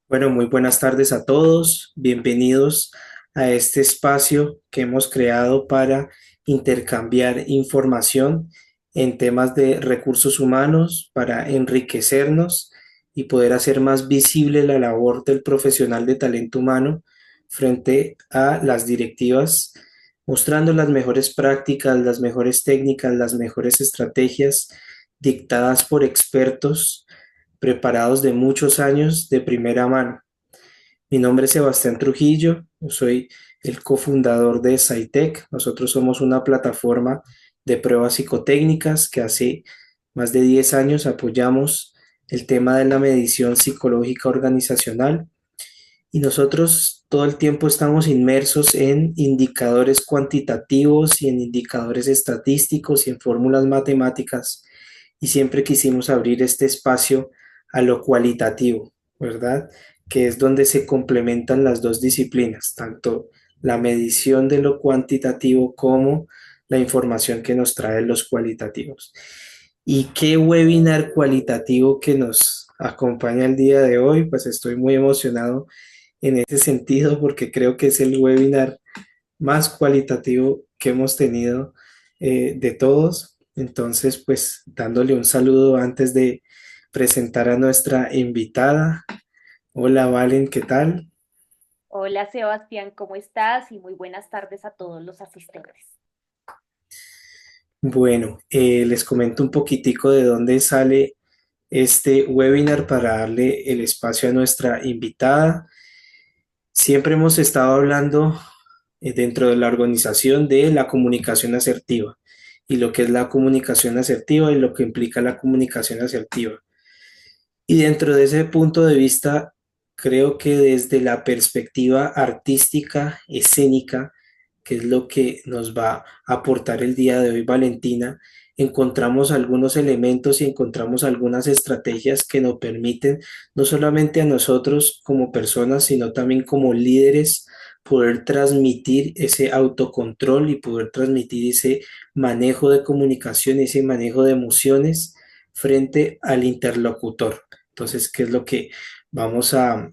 Bueno, muy buenas tardes a todos. Bienvenidos a este espacio que hemos creado para intercambiar información en temas de recursos humanos, para enriquecernos y poder hacer más visible la labor del profesional de talento humano frente a las directivas, mostrando las mejores prácticas, las mejores técnicas, las mejores estrategias dictadas por expertos preparados de muchos años de primera mano. Mi nombre es Sebastián Trujillo, yo soy el cofundador de SciTech. Nosotros somos una plataforma de pruebas psicotécnicas que hace más de 10 años apoyamos el tema de la medición psicológica organizacional y nosotros todo el tiempo estamos inmersos en indicadores cuantitativos y en indicadores estadísticos y en fórmulas matemáticas y siempre quisimos abrir este espacio a lo cualitativo, ¿verdad? Que es donde se complementan las dos disciplinas, tanto la medición de lo cuantitativo como la información que nos trae los cualitativos. ¿Y qué webinar cualitativo que nos acompaña el día de hoy? Pues estoy muy emocionado en ese sentido porque creo que es el webinar más cualitativo que hemos tenido de todos. Entonces, pues dándole un saludo antes de presentar a nuestra invitada. Hola, Valen, ¿qué tal? Hola Sebastián, ¿cómo estás? Y muy buenas tardes a todos los asistentes. Bueno, les comento un poquitico de dónde sale este webinar para darle el espacio a nuestra invitada. Siempre hemos estado hablando dentro de la organización de la comunicación asertiva y lo que es la comunicación asertiva y lo que implica la comunicación asertiva. Y dentro de ese punto de vista, creo que desde la perspectiva artística, escénica, que es lo que nos va a aportar el día de hoy Valentina, encontramos algunos elementos y encontramos algunas estrategias que nos permiten, no solamente a nosotros como personas, sino también como líderes, poder transmitir ese autocontrol y poder transmitir ese manejo de comunicación, ese manejo de emociones frente al interlocutor. Entonces, ¿qué es lo que vamos a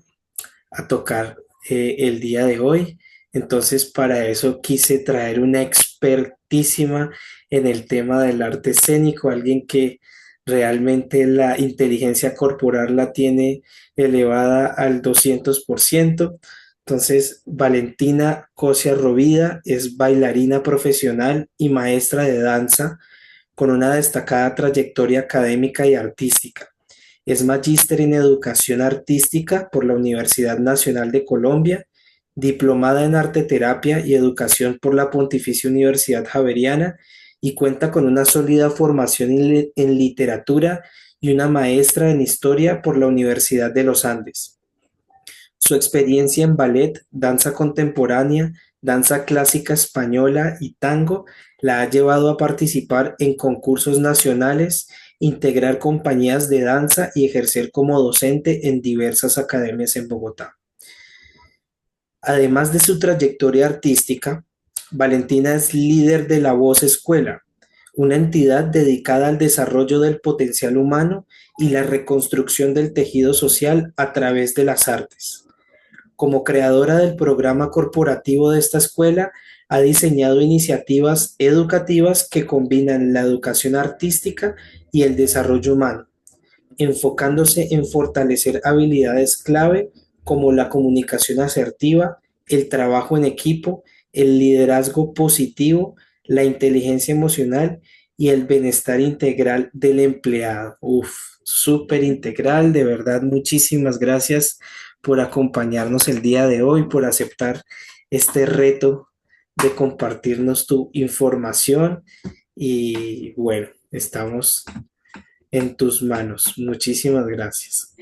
tocar el día de hoy? Entonces, para eso quise traer una expertísima en el tema del arte escénico, alguien que realmente la inteligencia corporal la tiene elevada al 200%. Entonces, Valentina Cosia Rovida es bailarina profesional y maestra de danza con una destacada trayectoria académica y artística. Es magíster en educación artística por la Universidad Nacional de Colombia, diplomada en arte terapia y educación por la Pontificia Universidad Javeriana y cuenta con una sólida formación en literatura y una maestra en historia por la Universidad de los Andes. Su experiencia en ballet, danza contemporánea, danza clásica española y tango la ha llevado a participar en concursos nacionales, integrar compañías de danza y ejercer como docente en diversas academias en Bogotá. Además de su trayectoria artística, Valentina es líder de La Voz Escuela, una entidad dedicada al desarrollo del potencial humano y la reconstrucción del tejido social a través de las artes. Como creadora del programa corporativo de esta escuela, ha diseñado iniciativas educativas que combinan la educación artística y el desarrollo humano, enfocándose en fortalecer habilidades clave como la comunicación asertiva, el trabajo en equipo, el liderazgo positivo, la inteligencia emocional y el bienestar integral del empleado. Uf, súper integral, de verdad, muchísimas gracias por acompañarnos el día de hoy, por aceptar este reto de compartirnos tu información y bueno, estamos en tus manos. Muchísimas gracias.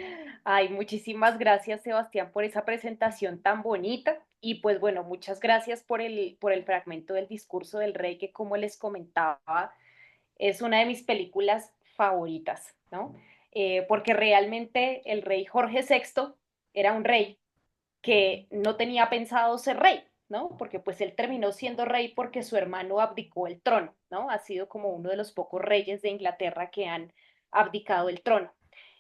Ay, muchísimas gracias Sebastián por esa presentación tan bonita y pues bueno, muchas gracias por el fragmento del discurso del rey que como les comentaba es una de mis películas favoritas, ¿no? Porque realmente el rey Jorge VI era un rey que no tenía pensado ser rey, ¿no? Porque pues él terminó siendo rey porque su hermano abdicó el trono, ¿no? Ha sido como uno de los pocos reyes de Inglaterra que han abdicado el trono.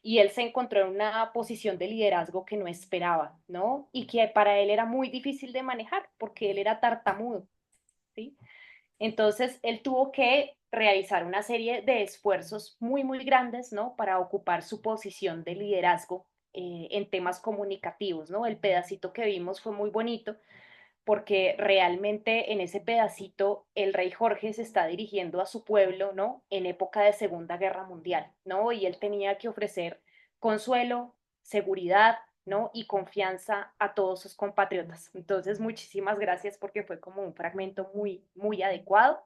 y él se encontró en una posición de liderazgo que no esperaba, ¿no? Y que para él era muy difícil de manejar porque él era tartamudo, ¿sí? Entonces, él tuvo que realizar una serie de esfuerzos muy, muy grandes, ¿no? Para ocupar su posición de liderazgo en temas comunicativos, ¿no? El pedacito que vimos fue muy bonito porque realmente en ese pedacito el rey Jorge se está dirigiendo a su pueblo, ¿no? En época de Segunda Guerra Mundial, ¿no? Y él tenía que ofrecer consuelo, seguridad, ¿no? Y confianza a todos sus compatriotas. Entonces, muchísimas gracias porque fue como un fragmento muy, muy adecuado.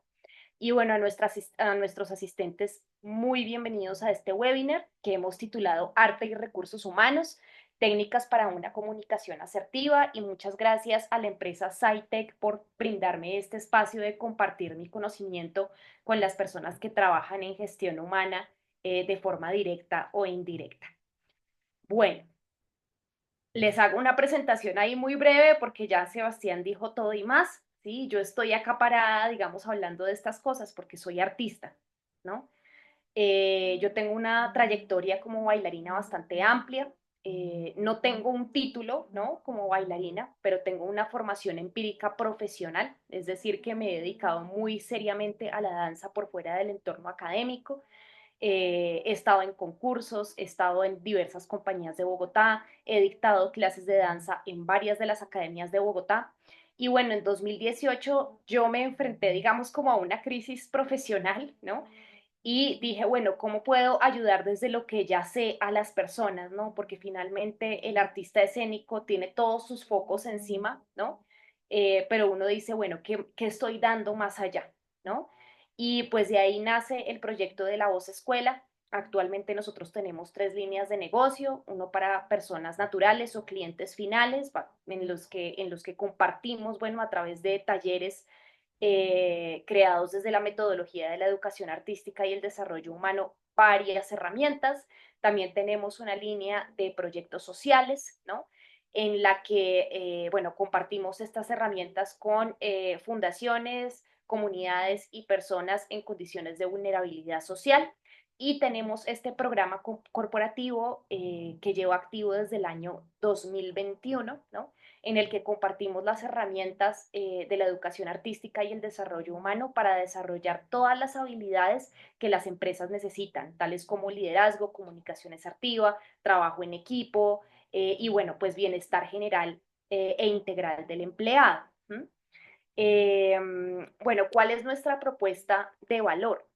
Y bueno, a nuestros asistentes, muy bienvenidos a este webinar que hemos titulado Arte y Recursos Humanos, técnicas para una comunicación asertiva, y muchas gracias a la empresa SciTech por brindarme este espacio de compartir mi conocimiento con las personas que trabajan en gestión humana de forma directa o indirecta. Bueno, les hago una presentación ahí muy breve porque ya Sebastián dijo todo y más, ¿sí? Yo estoy acá parada, digamos, hablando de estas cosas porque soy artista, ¿no? Yo tengo una trayectoria como bailarina bastante amplia. No tengo un título, ¿no? Como bailarina, pero tengo una formación empírica profesional, es decir, que me he dedicado muy seriamente a la danza por fuera del entorno académico. He estado en concursos, he estado en diversas compañías de Bogotá, he dictado clases de danza en varias de las academias de Bogotá. Y bueno, en 2018 yo me enfrenté, digamos, como a una crisis profesional, ¿no? Y dije, bueno, ¿cómo puedo ayudar desde lo que ya sé a las personas, ¿no? Porque finalmente el artista escénico tiene todos sus focos encima, ¿no? Pero uno dice, bueno, ¿qué estoy dando más allá, ¿no? Y pues de ahí nace el proyecto de La Voz Escuela. Actualmente nosotros tenemos tres líneas de negocio, uno para personas naturales o clientes finales, en los que compartimos, bueno, a través de talleres creados desde la metodología de la educación artística y el desarrollo humano, varias herramientas. También tenemos una línea de proyectos sociales, ¿no? En la que, bueno, compartimos estas herramientas con fundaciones, comunidades y personas en condiciones de vulnerabilidad social. Y tenemos este programa corporativo que lleva activo desde el año 2021, ¿no? En el que compartimos las herramientas de la educación artística y el desarrollo humano para desarrollar todas las habilidades que las empresas necesitan, tales como liderazgo, comunicación asertiva, trabajo en equipo y bueno, pues bienestar general e integral del empleado. Bueno, ¿cuál es nuestra propuesta de valor?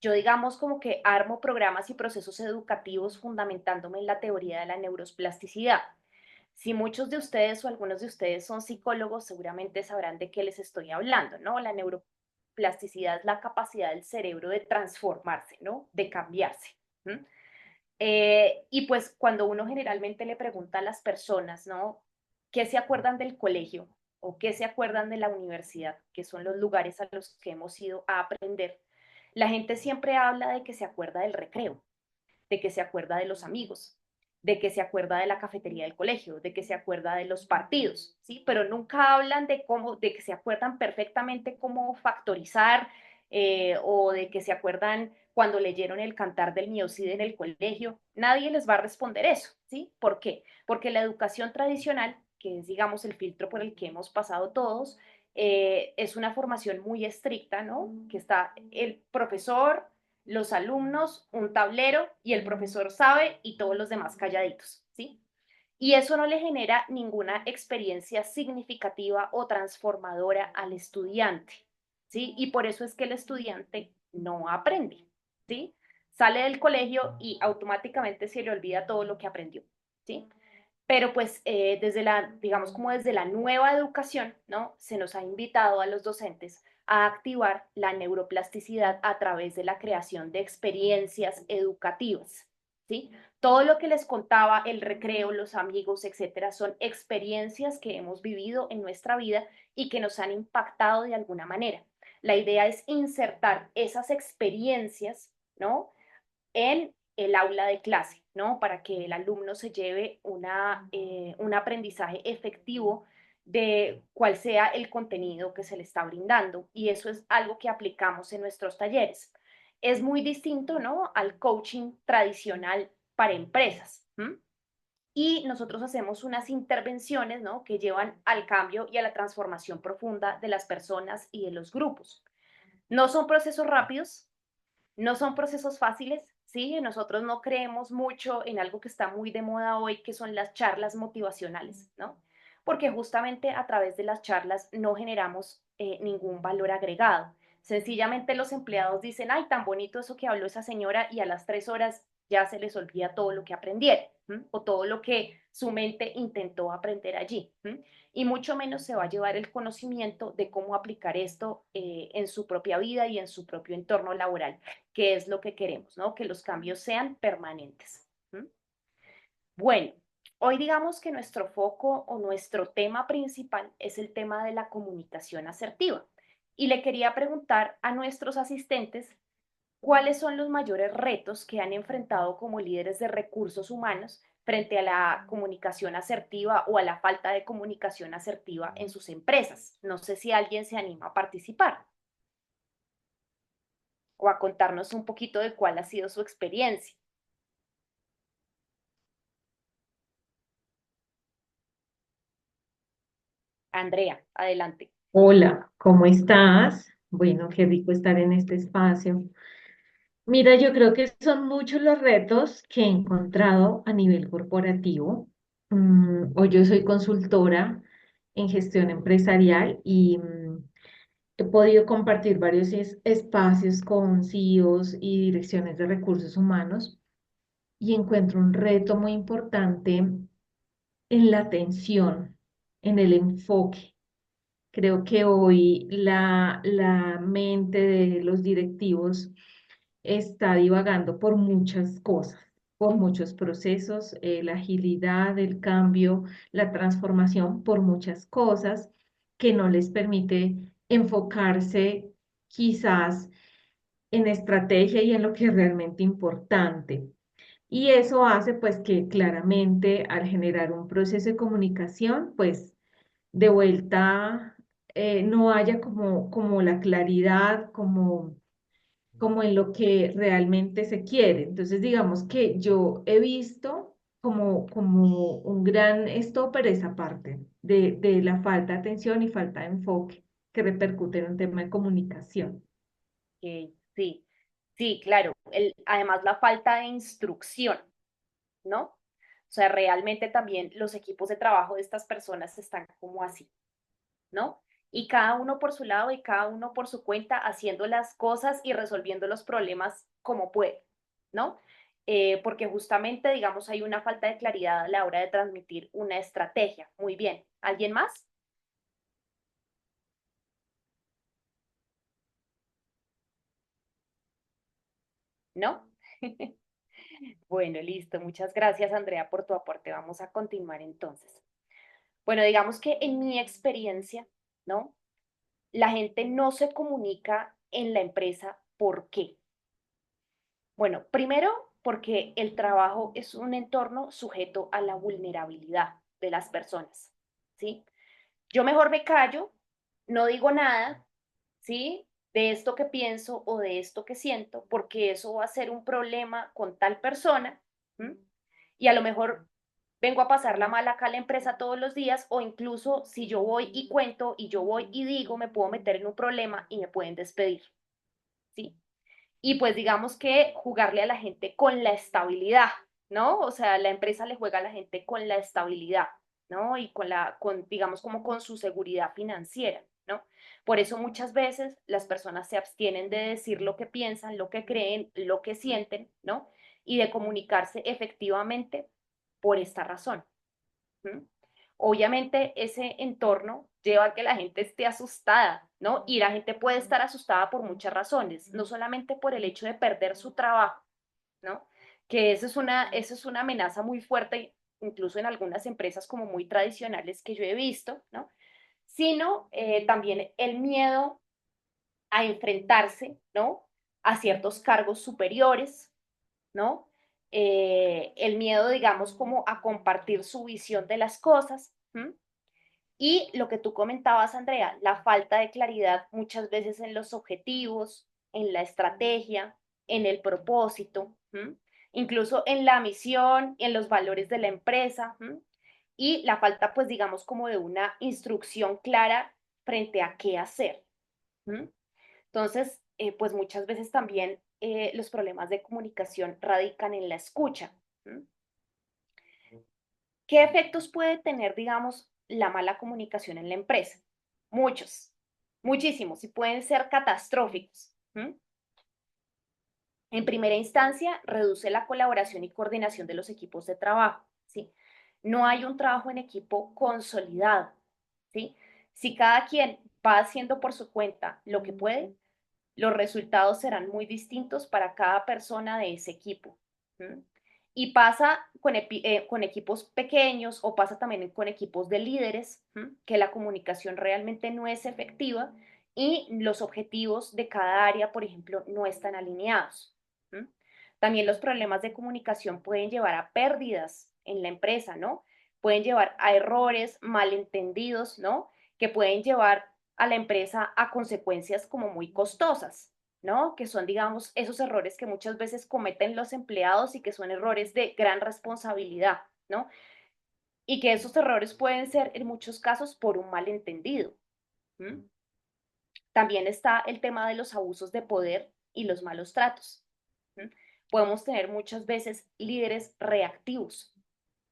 Yo digamos como que armo programas y procesos educativos fundamentándome en la teoría de la neuroplasticidad. Si muchos de ustedes o algunos de ustedes son psicólogos, seguramente sabrán de qué les estoy hablando, ¿no? La neuroplasticidad es la capacidad del cerebro de transformarse, ¿no? De cambiarse. ¿Mm? Y pues cuando uno generalmente le pregunta a las personas, ¿no? ¿Qué se acuerdan del colegio o qué se acuerdan de la universidad, que son los lugares a los que hemos ido a aprender? La gente siempre habla de que se acuerda del recreo, de que se acuerda de los amigos, de que se acuerda de la cafetería del colegio, de que se acuerda de los partidos, ¿sí? Pero nunca hablan de cómo, de que se acuerdan perfectamente cómo factorizar o de que se acuerdan cuando leyeron el Cantar del Miocide en el colegio. Nadie les va a responder eso, ¿sí? ¿Por qué? Porque la educación tradicional, que es, digamos, el filtro por el que hemos pasado todos, es una formación muy estricta, ¿no? Que está el profesor, los alumnos, un tablero y el profesor sabe y todos los demás calladitos, ¿sí? Y eso no le genera ninguna experiencia significativa o transformadora al estudiante, ¿sí? Y por eso es que el estudiante no aprende, ¿sí? Sale del colegio y automáticamente se le olvida todo lo que aprendió, ¿sí? Pero pues desde la, digamos como desde la nueva educación, ¿no? Se nos ha invitado a los docentes a activar la neuroplasticidad a través de la creación de experiencias educativas, ¿sí? Todo lo que les contaba, el recreo, los amigos, etcétera, son experiencias que hemos vivido en nuestra vida y que nos han impactado de alguna manera. La idea es insertar esas experiencias, ¿no? En el aula de clase, ¿no? Para que el alumno se lleve un aprendizaje efectivo de cuál sea el contenido que se le está brindando. Y eso es algo que aplicamos en nuestros talleres. es muy distinto, ¿no?, al coaching tradicional para empresas. Y nosotros hacemos unas intervenciones, ¿no?, que llevan al cambio y a la transformación profunda de las personas y de los grupos. No son procesos rápidos, no son procesos fáciles, ¿sí? Nosotros no creemos mucho en algo que está muy de moda hoy, que son las charlas motivacionales, ¿no? Porque justamente a través de las charlas no generamos ningún valor agregado. Sencillamente los empleados dicen, ay, tan bonito eso que habló esa señora, y a las 3 horas ya se les olvida todo lo que aprendieron, ¿m? O todo lo que su mente intentó aprender allí. ¿M? Y mucho menos se va a llevar el conocimiento de cómo aplicar esto en su propia vida y en su propio entorno laboral, que es lo que queremos, ¿no? Que los cambios sean permanentes. ¿M? Bueno, hoy digamos que nuestro foco o nuestro tema principal es el tema de la comunicación asertiva. Y le quería preguntar a nuestros asistentes cuáles son los mayores retos que han enfrentado como líderes de recursos humanos frente a la comunicación asertiva o a la falta de comunicación asertiva en sus empresas. No sé si alguien se anima a participar o a contarnos un poquito de cuál ha sido su experiencia. Andrea, adelante. Hola, ¿cómo estás? Bueno, qué rico estar en este espacio. Mira, yo creo que son muchos los retos que he encontrado a nivel corporativo. Hoy yo soy consultora en gestión empresarial y he podido compartir varios espacios con CEOs y direcciones de recursos humanos y encuentro un reto muy importante en la atención, en el enfoque. Creo que hoy la mente de los directivos está divagando por muchas cosas, por muchos procesos, la agilidad, el cambio, la transformación, por muchas cosas que no les permite enfocarse quizás en estrategia y en lo que es realmente importante. Y eso hace pues que claramente al generar un proceso de comunicación, pues de vuelta no haya como la claridad, como en lo que realmente se quiere. Entonces, digamos que yo he visto como un gran stopper esa parte de la falta de atención y falta de enfoque que repercute en un tema de comunicación. Sí, sí, claro. Además, la falta de instrucción, ¿no? O sea, realmente también los equipos de trabajo de estas personas están como así, ¿no? Y cada uno por su lado y cada uno por su cuenta haciendo las cosas y resolviendo los problemas como puede, ¿no? Porque justamente, digamos, hay una falta de claridad a la hora de transmitir una estrategia. Muy bien. ¿Alguien más? ¿No? Bueno, listo. Muchas gracias, Andrea, por tu aporte. Vamos a continuar entonces. Bueno, digamos que en mi experiencia, ¿no? La gente no se comunica en la empresa. ¿Por qué? Bueno, primero porque el trabajo es un entorno sujeto a la vulnerabilidad de las personas, ¿sí? Yo mejor me callo, no digo nada, ¿sí? De esto que pienso o de esto que siento, porque eso va a ser un problema con tal persona, ¿m? Y a lo mejor vengo a pasarla mal acá a la empresa todos los días, o incluso si yo voy y cuento y yo voy y digo, me puedo meter en un problema y me pueden despedir, ¿sí? Y pues digamos que jugarle a la gente con la estabilidad, ¿no? O sea, la empresa le juega a la gente con la estabilidad, ¿no? Y digamos, como con su seguridad financiera, ¿no? Por eso muchas veces las personas se abstienen de decir lo que piensan, lo que creen, lo que sienten, ¿no? Y de comunicarse efectivamente por esta razón. ¿M? Obviamente ese entorno lleva a que la gente esté asustada, ¿no? Y la gente puede estar asustada por muchas razones, no solamente por el hecho de perder su trabajo, ¿no? Que eso es una amenaza muy fuerte, incluso en algunas empresas como muy tradicionales que yo he visto, ¿no? Sino también el miedo a enfrentarse, ¿no? A ciertos cargos superiores, ¿no? El miedo, digamos, como a compartir su visión de las cosas. ¿M? Y lo que tú comentabas, Andrea, la falta de claridad muchas veces en los objetivos, en la estrategia, en el propósito, incluso en la misión, en los valores de la empresa, y la falta, pues digamos, como de una instrucción clara frente a qué hacer. Entonces, pues muchas veces también los problemas de comunicación radican en la escucha. ¿Qué efectos puede tener, digamos, la mala comunicación en la empresa? Muchos, muchísimos, y pueden ser catastróficos. En primera instancia, reduce la colaboración y coordinación de los equipos de trabajo, ¿sí? No hay un trabajo en equipo consolidado, ¿sí? Si cada quien va haciendo por su cuenta lo que puede, los resultados serán muy distintos para cada persona de ese equipo. ¿Mm? Y pasa con equipos pequeños o pasa también con equipos de líderes, que la comunicación realmente no es efectiva y los objetivos de cada área, por ejemplo, no están alineados. También los problemas de comunicación pueden llevar a pérdidas en la empresa, ¿no? Pueden llevar a errores, malentendidos, ¿no? Que pueden llevar a la empresa a consecuencias como muy costosas, ¿no? Que son, digamos, esos errores que muchas veces cometen los empleados y que son errores de gran responsabilidad, ¿no? Y que esos errores pueden ser en muchos casos por un malentendido. ¿Mm? También está el tema de los abusos de poder y los malos tratos. ¿Mm? Podemos tener muchas veces líderes reactivos,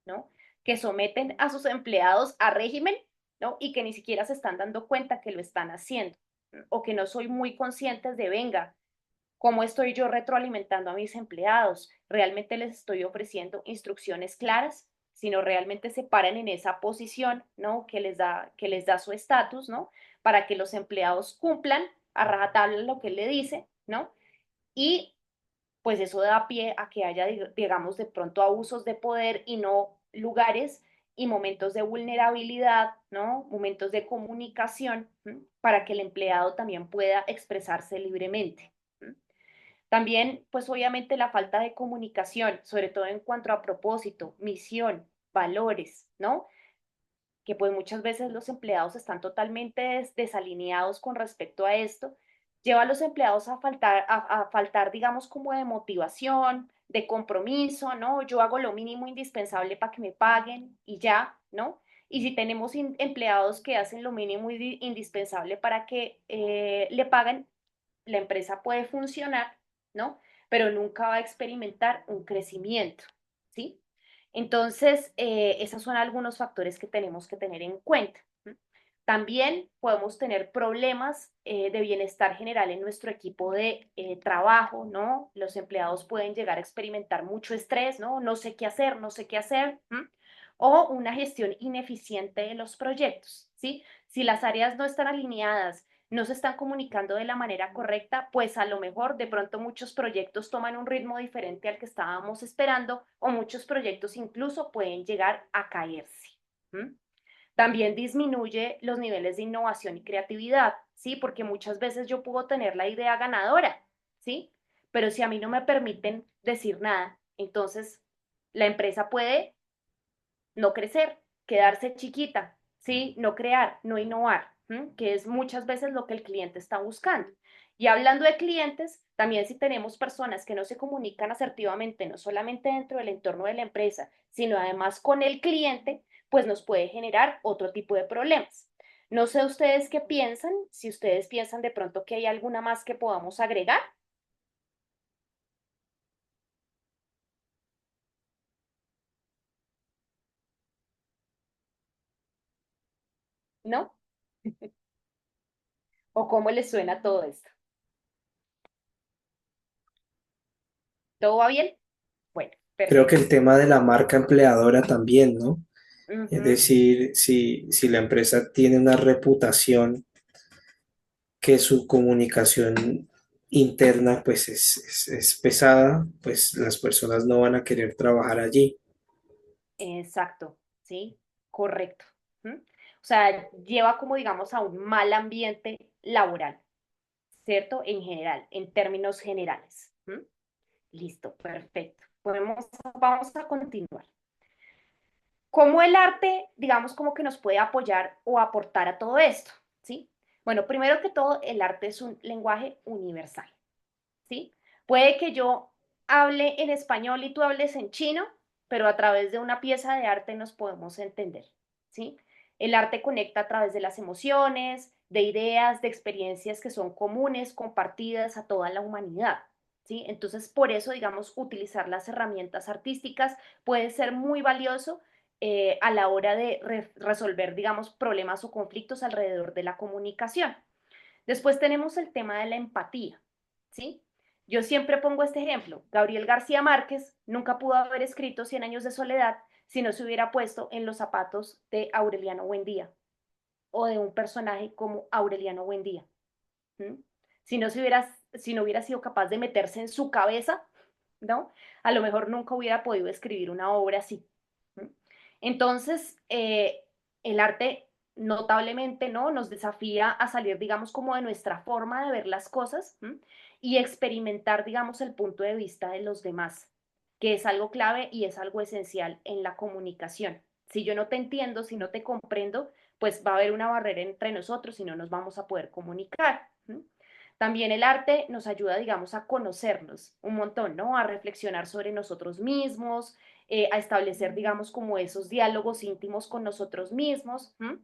¿no? Que someten a sus empleados a régimen, ¿no? Y que ni siquiera se están dando cuenta que lo están haciendo, ¿no? O que no soy muy conscientes de, venga, ¿cómo estoy yo retroalimentando a mis empleados? ¿Realmente les estoy ofreciendo instrucciones claras? Sino realmente se paran en esa posición, ¿no? Que les da su estatus, ¿no? Para que los empleados cumplan a rajatabla lo que él le dice, ¿no? Y pues eso da pie a que haya, digamos, de pronto abusos de poder y no lugares y momentos de vulnerabilidad, ¿no? Momentos de comunicación, para que el empleado también pueda expresarse libremente. También, pues obviamente la falta de comunicación, sobre todo en cuanto a propósito, misión, valores, ¿no? Que pues muchas veces los empleados están totalmente desalineados con respecto a esto, lleva a los empleados a faltar, digamos, como de motivación, de compromiso, ¿no? Yo hago lo mínimo indispensable para que me paguen y ya, ¿no? Y si tenemos empleados que hacen lo mínimo indispensable para que le paguen, la empresa puede funcionar, ¿no? Pero nunca va a experimentar un crecimiento, ¿sí? Entonces, esos son algunos factores que tenemos que tener en cuenta. También podemos tener problemas de bienestar general en nuestro equipo de trabajo, ¿no? Los empleados pueden llegar a experimentar mucho estrés, ¿no? No sé qué hacer, no sé qué hacer. O una gestión ineficiente de los proyectos, ¿sí? Si las áreas no están alineadas, no se están comunicando de la manera correcta, pues a lo mejor de pronto muchos proyectos toman un ritmo diferente al que estábamos esperando o muchos proyectos incluso pueden llegar a caerse. También disminuye los niveles de innovación y creatividad, ¿sí? Porque muchas veces yo puedo tener la idea ganadora, ¿sí? Pero si a mí no me permiten decir nada, entonces la empresa puede no crecer, quedarse chiquita, ¿sí? No crear, no innovar, que es muchas veces lo que el cliente está buscando. Y hablando de clientes, también si tenemos personas que no se comunican asertivamente, no solamente dentro del entorno de la empresa, sino además con el cliente, pues nos puede generar otro tipo de problemas. No sé ustedes qué piensan, si ustedes piensan de pronto que hay alguna más que podamos agregar, ¿no? ¿O cómo les suena todo esto? ¿Todo va bien? Bueno, Creo que perfecto. el tema de la marca empleadora también, ¿no? Es Ujú. decir, si la empresa tiene una reputación que su comunicación interna pues es pesada, pues las personas no van a querer trabajar allí. Exacto, ¿sí? Correcto. O sea, lleva como digamos a un mal ambiente laboral, ¿cierto? En general, en términos generales. Listo, perfecto. Vamos a continuar. ¿Cómo el arte, digamos, como que nos puede apoyar o aportar a todo esto? ¿Sí? Bueno, primero que todo, el arte es un lenguaje universal. ¿Sí? Puede que yo hable en español y tú hables en chino, pero a través de una pieza de arte nos podemos entender, ¿sí? El arte conecta a través de las emociones, de ideas, de experiencias que son comunes, compartidas a toda la humanidad, ¿sí? Entonces, por eso, digamos, utilizar las herramientas artísticas puede ser muy valioso a la hora de resolver, digamos, problemas o conflictos alrededor de la comunicación. Después tenemos el tema de la empatía, ¿sí? Yo siempre pongo este ejemplo. Gabriel García Márquez nunca pudo haber escrito Cien años de soledad si no se hubiera puesto en los zapatos de Aureliano Buendía o de un personaje como Aureliano Buendía. ¿Mm? Si no hubiera sido capaz de meterse en su cabeza, ¿no? A lo mejor nunca hubiera podido escribir una obra así. ¿Mm? Entonces, el arte notablemente, ¿no? Nos desafía a salir, digamos, como de nuestra forma de ver las cosas, ¿m? Y experimentar, digamos, el punto de vista de los demás, que es algo clave y es algo esencial en la comunicación. Si yo no te entiendo, si no te comprendo, pues va a haber una barrera entre nosotros y no nos vamos a poder comunicar. ¿M? También el arte nos ayuda, digamos, a conocernos un montón, ¿no? A reflexionar sobre nosotros mismos, a establecer, digamos, como esos diálogos íntimos con nosotros mismos, ¿m?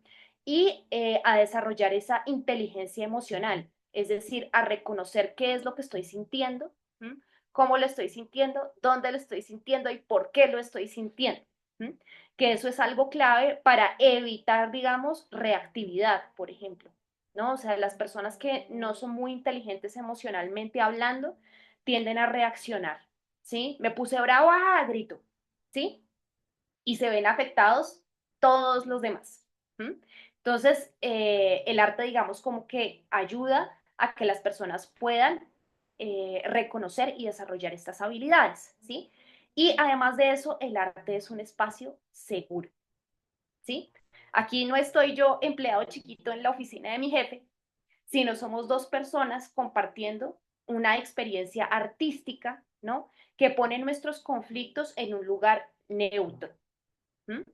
Y a desarrollar esa inteligencia emocional, es decir, a reconocer qué es lo que estoy sintiendo, ¿m? Cómo lo estoy sintiendo, dónde lo estoy sintiendo y por qué lo estoy sintiendo. ¿M? Que eso es algo clave para evitar, digamos, reactividad, por ejemplo, ¿no? O sea, las personas que no son muy inteligentes emocionalmente hablando tienden a reaccionar, ¿sí? Me puse bravo, ¡ah! Grito, ¿sí? Y se ven afectados todos los demás. ¿M? Entonces, el arte, digamos, como que ayuda a que las personas puedan reconocer y desarrollar estas habilidades, ¿sí? Y además de eso, el arte es un espacio seguro, ¿sí? Aquí no estoy yo empleado chiquito en la oficina de mi jefe, sino somos dos personas compartiendo una experiencia artística, ¿no? Que pone nuestros conflictos en un lugar neutro. ¿M?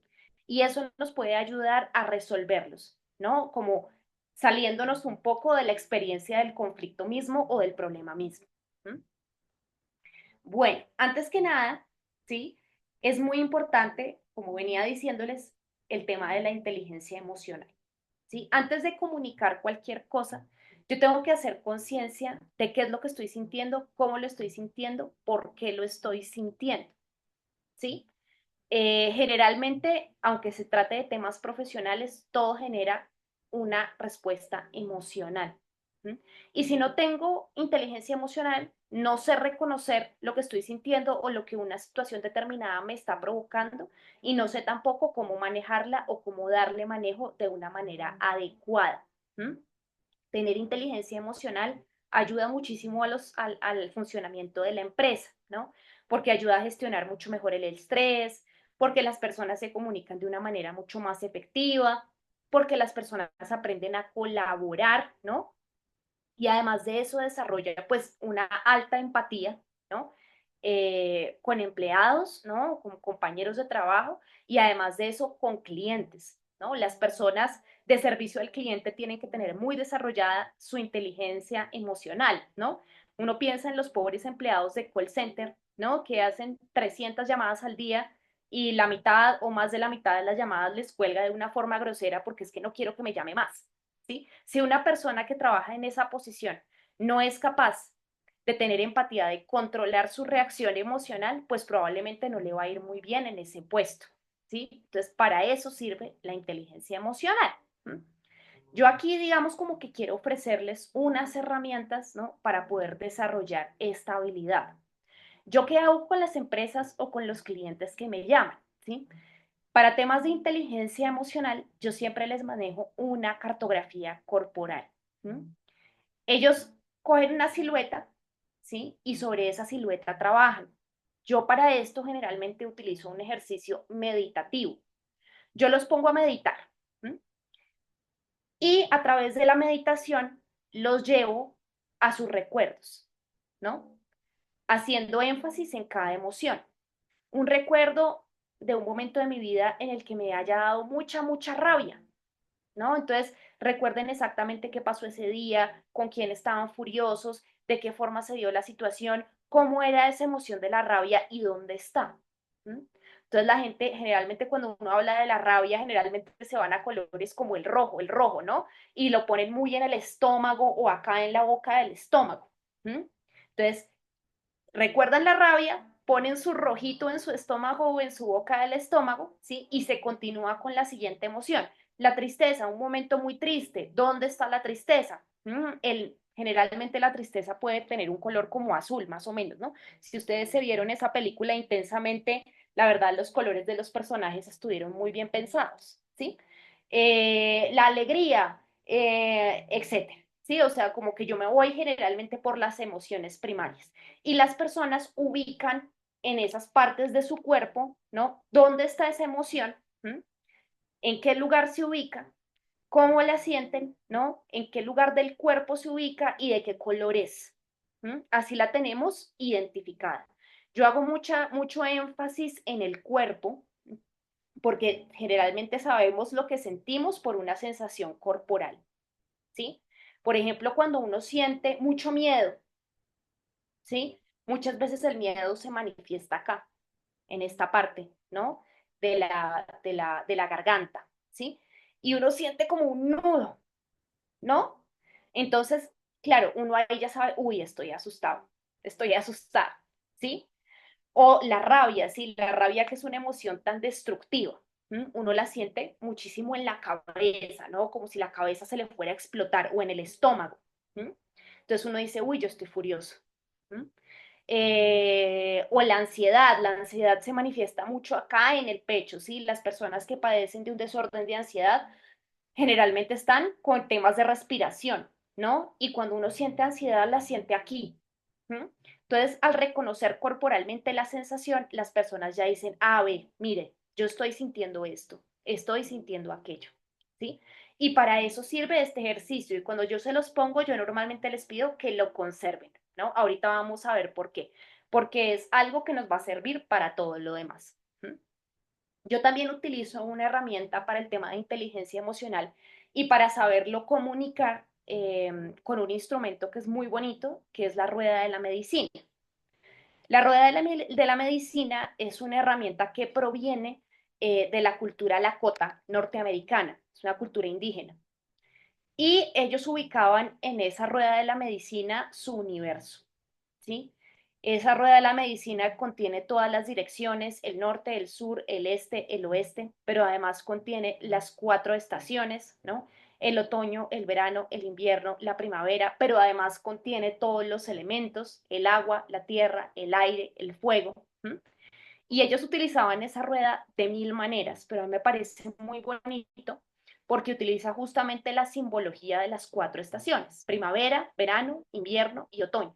Y eso nos puede ayudar a resolverlos, ¿no? Como saliéndonos un poco de la experiencia del conflicto mismo o del problema mismo. ¿M? Bueno, antes que nada, ¿sí? Es muy importante, como venía diciéndoles, el tema de la inteligencia emocional, ¿sí? Antes de comunicar cualquier cosa, yo tengo que hacer conciencia de qué es lo que estoy sintiendo, cómo lo estoy sintiendo, por qué lo estoy sintiendo, ¿sí? Generalmente, aunque se trate de temas profesionales, todo genera una respuesta emocional. ¿M? Y si no tengo inteligencia emocional, no sé reconocer lo que estoy sintiendo o lo que una situación determinada me está provocando y no sé tampoco cómo manejarla o cómo darle manejo de una manera adecuada. ¿M? Tener inteligencia emocional ayuda muchísimo al funcionamiento de la empresa, ¿no? Porque ayuda a gestionar mucho mejor el estrés, porque las personas se comunican de una manera mucho más efectiva, porque las personas aprenden a colaborar, ¿no? Y además de eso desarrolla pues una alta empatía, ¿no? Con empleados, ¿no? Con compañeros de trabajo y además de eso con clientes, ¿no? Las personas de servicio al cliente tienen que tener muy desarrollada su inteligencia emocional, ¿no? Uno piensa en los pobres empleados de call center, ¿no? Que hacen 300 llamadas al día y la mitad o más de la mitad de las llamadas les cuelga de una forma grosera porque es que no quiero que me llame más, ¿sí? Si una persona que trabaja en esa posición no es capaz de tener empatía, de controlar su reacción emocional, pues probablemente no le va a ir muy bien en ese puesto, ¿sí? Entonces, para eso sirve la inteligencia emocional. ¿M? Yo aquí, digamos, como que quiero ofrecerles unas herramientas, ¿no? Para poder desarrollar esta habilidad. ¿Yo qué hago con las empresas o con los clientes que me llaman? ¿Sí? Para temas de inteligencia emocional, yo siempre les manejo una cartografía corporal. ¿M? Ellos cogen una silueta, ¿sí? Y sobre esa silueta trabajan. Yo para esto generalmente utilizo un ejercicio meditativo. Yo los pongo a meditar. ¿M? Y a través de la meditación los llevo a sus recuerdos, ¿no? Haciendo énfasis en cada emoción. Un recuerdo de un momento de mi vida en el que me haya dado mucha rabia, ¿no? Entonces, recuerden exactamente qué pasó ese día, con quién estaban furiosos, de qué forma se dio la situación, cómo era esa emoción de la rabia y dónde está. ¿Mm? Entonces la gente generalmente cuando uno habla de la rabia, generalmente se van a colores como el rojo, ¿no? Y lo ponen muy en el estómago o acá en la boca del estómago. ¿Mm? Entonces, recuerdan la rabia, ponen su rojito en su estómago o en su boca del estómago, ¿sí? Y se continúa con la siguiente emoción. La tristeza, un momento muy triste. ¿Dónde está la tristeza? Generalmente la tristeza puede tener un color como azul, más o menos, ¿no? Si ustedes se vieron esa película intensamente, la verdad los colores de los personajes estuvieron muy bien pensados, ¿sí? La alegría, etcétera, ¿sí? O sea, como que yo me voy generalmente por las emociones primarias y las personas ubican en esas partes de su cuerpo, ¿no? ¿Dónde está esa emoción? ¿Mm? ¿En qué lugar se ubica? ¿Cómo la sienten? ¿No? ¿En qué lugar del cuerpo se ubica y de qué color es? ¿Mm? Así la tenemos identificada. Yo hago mucho énfasis en el cuerpo porque generalmente sabemos lo que sentimos por una sensación corporal, ¿sí? Por ejemplo, cuando uno siente mucho miedo, ¿sí? Muchas veces el miedo se manifiesta acá, en esta parte, ¿no? De la garganta, ¿sí? Y uno siente como un nudo, ¿no? Entonces, claro, uno ahí ya sabe, uy, estoy asustada, ¿sí? O la rabia, ¿sí? La rabia que es una emoción tan destructiva. Uno la siente muchísimo en la cabeza, ¿no? Como si la cabeza se le fuera a explotar o en el estómago. ¿Mm? Entonces uno dice, uy, yo estoy furioso. ¿Mm? O la ansiedad se manifiesta mucho acá en el pecho, ¿sí? Las personas que padecen de un desorden de ansiedad generalmente están con temas de respiración, ¿no? Y cuando uno siente ansiedad, la siente aquí. ¿Mm? Entonces, al reconocer corporalmente la sensación, las personas ya dicen, ah, ve, mire, yo estoy sintiendo esto, estoy sintiendo aquello, ¿sí? Y para eso sirve este ejercicio. Y cuando yo se los pongo, yo normalmente les pido que lo conserven, ¿no? Ahorita vamos a ver por qué. Porque es algo que nos va a servir para todo lo demás. ¿Mm? Yo también utilizo una herramienta para el tema de inteligencia emocional y para saberlo comunicar con un instrumento que es muy bonito, que es la rueda de la medicina. La rueda de la medicina es una herramienta que proviene de la cultura lakota norteamericana, es una cultura indígena. Y ellos ubicaban en esa rueda de la medicina su universo, ¿sí? Esa rueda de la medicina contiene todas las direcciones, el norte, el sur, el este, el oeste, pero además contiene las 4 estaciones, ¿no? El otoño, el verano, el invierno, la primavera, pero además contiene todos los elementos, el agua, la tierra, el aire, el fuego. ¿M? Y ellos utilizaban esa rueda de 1000 maneras, pero a mí me parece muy bonito porque utiliza justamente la simbología de las 4 estaciones, primavera, verano, invierno y otoño.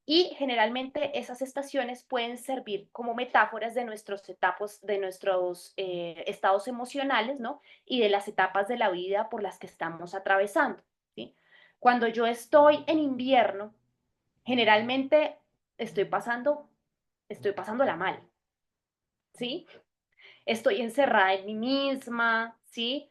Y generalmente esas estaciones pueden servir como metáforas de nuestros etapas, de nuestros estados emocionales, ¿no? Y de las etapas de la vida por las que estamos atravesando, ¿sí? Cuando yo estoy en invierno, generalmente estoy pasando, estoy pasándola mal, ¿sí? Estoy encerrada en mí misma, ¿sí?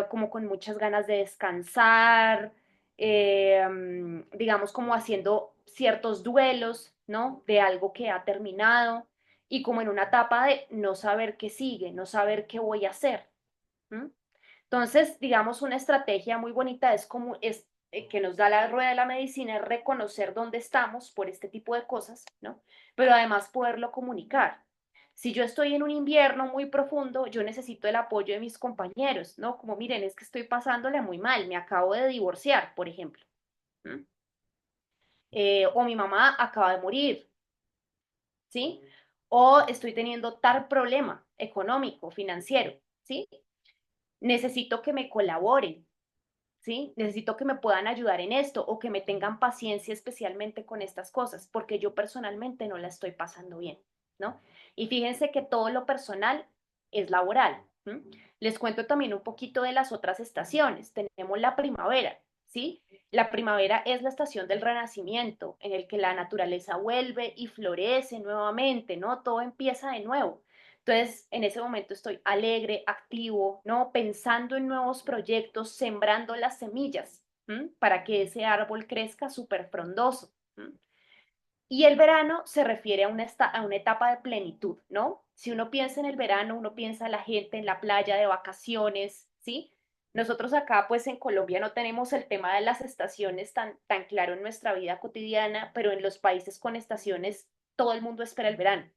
Como con muchas ganas de descansar, digamos como haciendo ciertos duelos, ¿no? De algo que ha terminado y como en una etapa de no saber qué sigue, no saber qué voy a hacer. ¿M? Entonces, digamos, una estrategia muy bonita es como es que nos da la rueda de la medicina, es reconocer dónde estamos por este tipo de cosas, ¿no? Pero además poderlo comunicar. Si yo estoy en un invierno muy profundo, yo necesito el apoyo de mis compañeros, ¿no? Como miren, es que estoy pasándole muy mal, me acabo de divorciar, por ejemplo. ¿M? O mi mamá acaba de morir, ¿sí? O estoy teniendo tal problema económico, financiero, ¿sí? Necesito que me colaboren, ¿sí? Necesito que me puedan ayudar en esto o que me tengan paciencia especialmente con estas cosas, porque yo personalmente no la estoy pasando bien, ¿no? Y fíjense que todo lo personal es laboral. ¿M? Les cuento también un poquito de las otras estaciones. Tenemos la primavera, ¿sí? La primavera es la estación del renacimiento, en el que la naturaleza vuelve y florece nuevamente, ¿no? Todo empieza de nuevo. Entonces, en ese momento estoy alegre, activo, ¿no? Pensando en nuevos proyectos, sembrando las semillas, ¿m? Para que ese árbol crezca súper frondoso. ¿M? Y el verano se refiere a una etapa de plenitud, ¿no? Si uno piensa en el verano, uno piensa en la gente en la playa de vacaciones, ¿sí? Nosotros acá, pues en Colombia no tenemos el tema de las estaciones tan claro en nuestra vida cotidiana, pero en los países con estaciones todo el mundo espera el verano,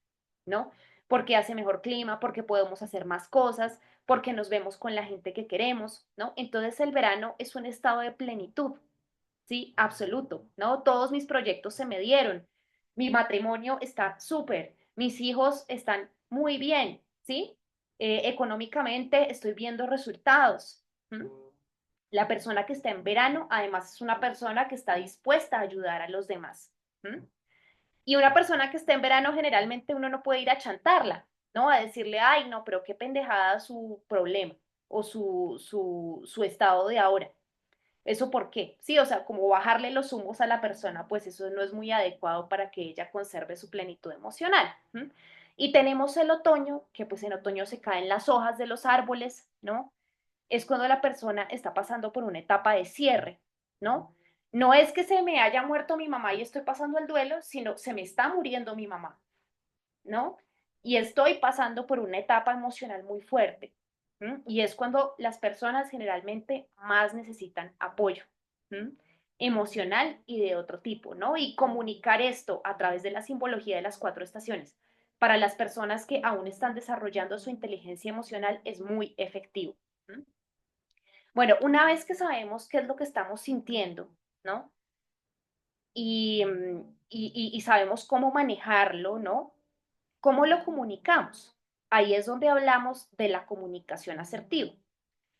¿no? Porque hace mejor clima, porque podemos hacer más cosas, porque nos vemos con la gente que queremos, ¿no? Entonces el verano es un estado de plenitud, ¿sí? Absoluto, ¿no? Todos mis proyectos se me dieron, mi matrimonio está súper, mis hijos están muy bien, ¿sí? Económicamente estoy viendo resultados. ¿Mm? La persona que está en verano, además, es una persona que está dispuesta a ayudar a los demás. ¿Mm? Y una persona que está en verano, generalmente uno no puede ir a chantarla, ¿no? A decirle, ay, no, pero qué pendejada su problema o su estado de ahora. ¿Eso por qué? Sí, o sea, como bajarle los humos a la persona, pues eso no es muy adecuado para que ella conserve su plenitud emocional. ¿M? Y tenemos el otoño, que pues en otoño se caen las hojas de los árboles, ¿no? Es cuando la persona está pasando por una etapa de cierre, ¿no? No es que se me haya muerto mi mamá y estoy pasando el duelo, sino se me está muriendo mi mamá, ¿no? Y estoy pasando por una etapa emocional muy fuerte. ¿M? Y es cuando las personas generalmente más necesitan apoyo, ¿m? Emocional y de otro tipo, ¿no? Y comunicar esto a través de la simbología de las cuatro estaciones para las personas que aún están desarrollando su inteligencia emocional es muy efectivo. ¿M? Bueno, una vez que sabemos qué es lo que estamos sintiendo, ¿no? Y sabemos cómo manejarlo, ¿no? ¿Cómo lo comunicamos? Ahí es donde hablamos de la comunicación asertiva.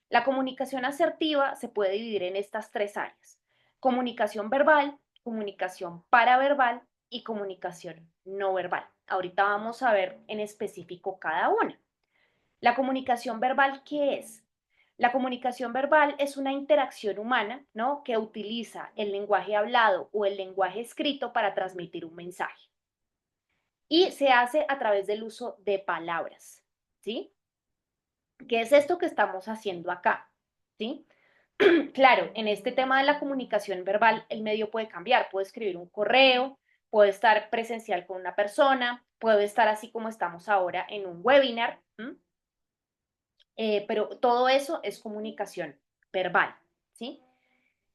La comunicación asertiva se puede dividir en estas tres áreas: comunicación verbal, comunicación paraverbal y comunicación no verbal. Ahorita vamos a ver en específico cada una. La comunicación verbal, ¿qué es? La comunicación verbal es una interacción humana, ¿no? Que utiliza el lenguaje hablado o el lenguaje escrito para transmitir un mensaje. Y se hace a través del uso de palabras, ¿sí? ¿Qué es esto que estamos haciendo acá? ¿Sí? Claro, en este tema de la comunicación verbal, el medio puede cambiar. Puedo escribir un correo, puedo estar presencial con una persona, puedo estar así como estamos ahora en un webinar, pero todo eso es comunicación verbal, ¿sí?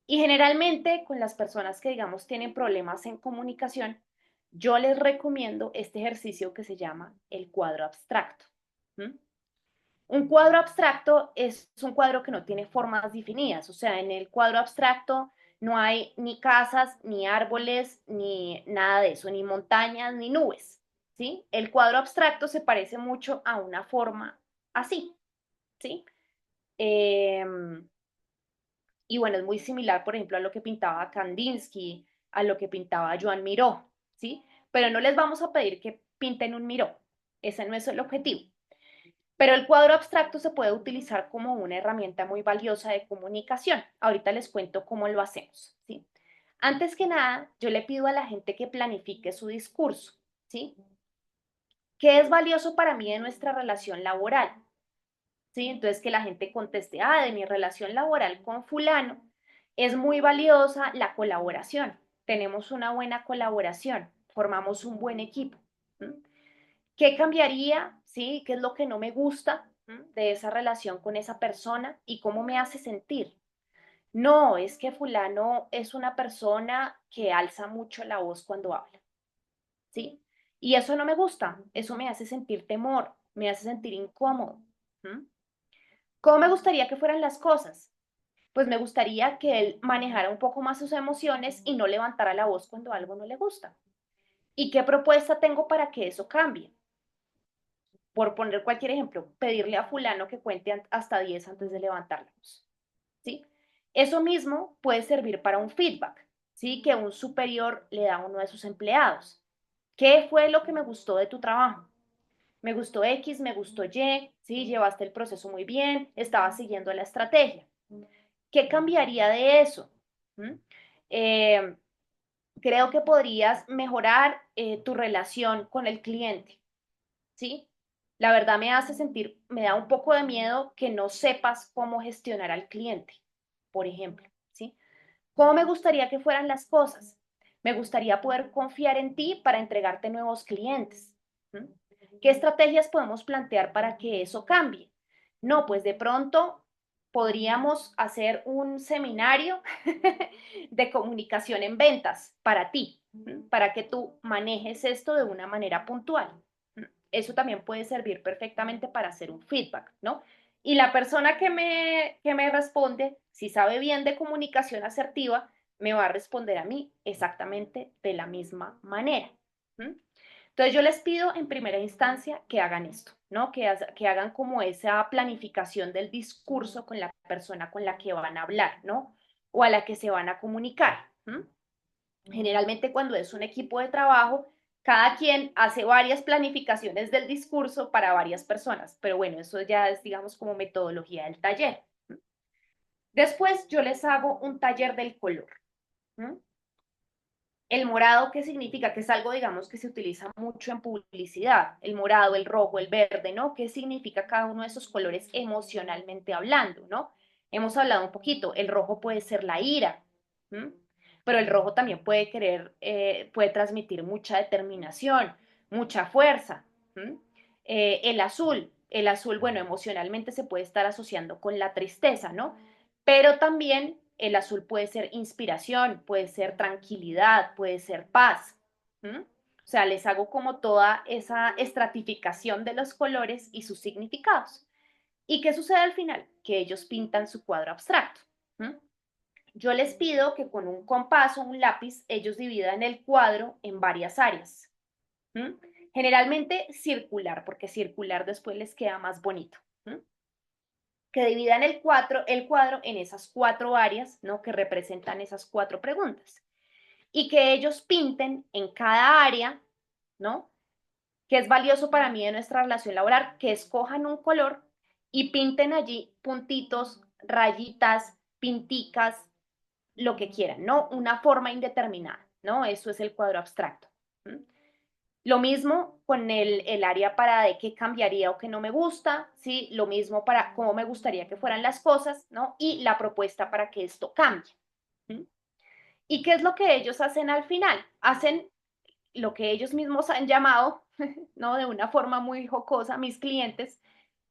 Y generalmente con las personas que, digamos, tienen problemas en comunicación, yo les recomiendo este ejercicio que se llama el cuadro abstracto. ¿M? Un cuadro abstracto es un cuadro que no tiene formas definidas, o sea, en el cuadro abstracto no hay ni casas, ni árboles, ni nada de eso, ni montañas, ni nubes, ¿sí? El cuadro abstracto se parece mucho a una forma así, ¿sí? Eh, y bueno, es muy similar, por ejemplo, a lo que pintaba Kandinsky, a lo que pintaba Joan Miró, ¿sí? Pero no les vamos a pedir que pinten un Miró, ese no es el objetivo. Pero el cuadro abstracto se puede utilizar como una herramienta muy valiosa de comunicación. Ahorita les cuento cómo lo hacemos, ¿sí? Antes que nada, yo le pido a la gente que planifique su discurso, ¿sí? ¿Qué es valioso para mí de nuestra relación laboral? ¿Sí? Entonces que la gente conteste, de mi relación laboral con fulano es muy valiosa la colaboración. Tenemos una buena colaboración, formamos un buen equipo. ¿M? ¿Qué cambiaría? ¿Sí? ¿Qué es lo que no me gusta de esa relación con esa persona y cómo me hace sentir? No, es que fulano es una persona que alza mucho la voz cuando habla, ¿sí? Y eso no me gusta, eso me hace sentir temor, me hace sentir incómodo. ¿M? ¿Cómo me gustaría que fueran las cosas? Pues me gustaría que él manejara un poco más sus emociones y no levantara la voz cuando algo no le gusta. ¿Y qué propuesta tengo para que eso cambie? Por poner cualquier ejemplo, pedirle a fulano que cuente hasta 10 antes de levantar la voz, ¿sí? Eso mismo puede servir para un feedback, ¿sí? Que un superior le da a uno de sus empleados. ¿Qué fue lo que me gustó de tu trabajo? Me gustó X, me gustó Y, ¿sí? Llevaste el proceso muy bien, estabas siguiendo la estrategia. ¿Qué cambiaría de eso? ¿Mm? Eh, Creo que podrías mejorar tu relación con el cliente, ¿sí? La verdad me hace sentir, me da un poco de miedo que no sepas cómo gestionar al cliente, por ejemplo, ¿sí? ¿Cómo me gustaría que fueran las cosas? Me gustaría poder confiar en ti para entregarte nuevos clientes. ¿Mm? ¿Qué estrategias podemos plantear para que eso cambie? No, pues de pronto podríamos hacer un seminario de comunicación en ventas para ti, para que tú manejes esto de una manera puntual. Eso también puede servir perfectamente para hacer un feedback, ¿no? Y la persona que me responde, si sabe bien de comunicación asertiva, me va a responder a mí exactamente de la misma manera. Entonces yo les pido en primera instancia que hagan esto, ¿no? Que hagan como esa planificación del discurso con la persona con la que van a hablar, ¿no? O a la que se van a comunicar. Generalmente cuando es un equipo de trabajo, cada quien hace varias planificaciones del discurso para varias personas, pero bueno, eso ya es, digamos, como metodología del taller. Después yo les hago un taller del color. El morado, ¿qué significa? Que es algo, digamos, que se utiliza mucho en publicidad. El morado, el rojo, el verde, ¿no? ¿Qué significa cada uno de esos colores emocionalmente hablando, ¿no? Hemos hablado un poquito, el rojo puede ser la ira, ¿m? Pero el rojo también puede transmitir mucha determinación, mucha fuerza. ¿M? El azul, bueno, emocionalmente se puede estar asociando con la tristeza, ¿no? Pero también el azul puede ser inspiración, puede ser tranquilidad, puede ser paz. O sea, les hago como toda esa estratificación de los colores y sus significados. ¿Y qué sucede al final? Que ellos pintan su cuadro abstracto. Yo les pido que con un compás o un lápiz ellos dividan el cuadro en varias áreas. Generalmente circular, porque circular después les queda más bonito. Que dividan el cuadro en esas 4 áreas, ¿no? Que representan esas 4 preguntas. Y que ellos pinten en cada área, ¿no? Que es valioso para mí en nuestra relación laboral, que escojan un color y pinten allí puntitos, rayitas, pinticas, lo que quieran, ¿no? Una forma indeterminada, ¿no? Eso es el cuadro abstracto. Lo mismo con el área para de qué cambiaría o qué no me gusta, ¿sí? Lo mismo para cómo me gustaría que fueran las cosas, ¿no? Y la propuesta para que esto cambie. ¿Y qué es lo que ellos hacen al final? Hacen lo que ellos mismos han llamado, ¿no? De una forma muy jocosa, mis clientes,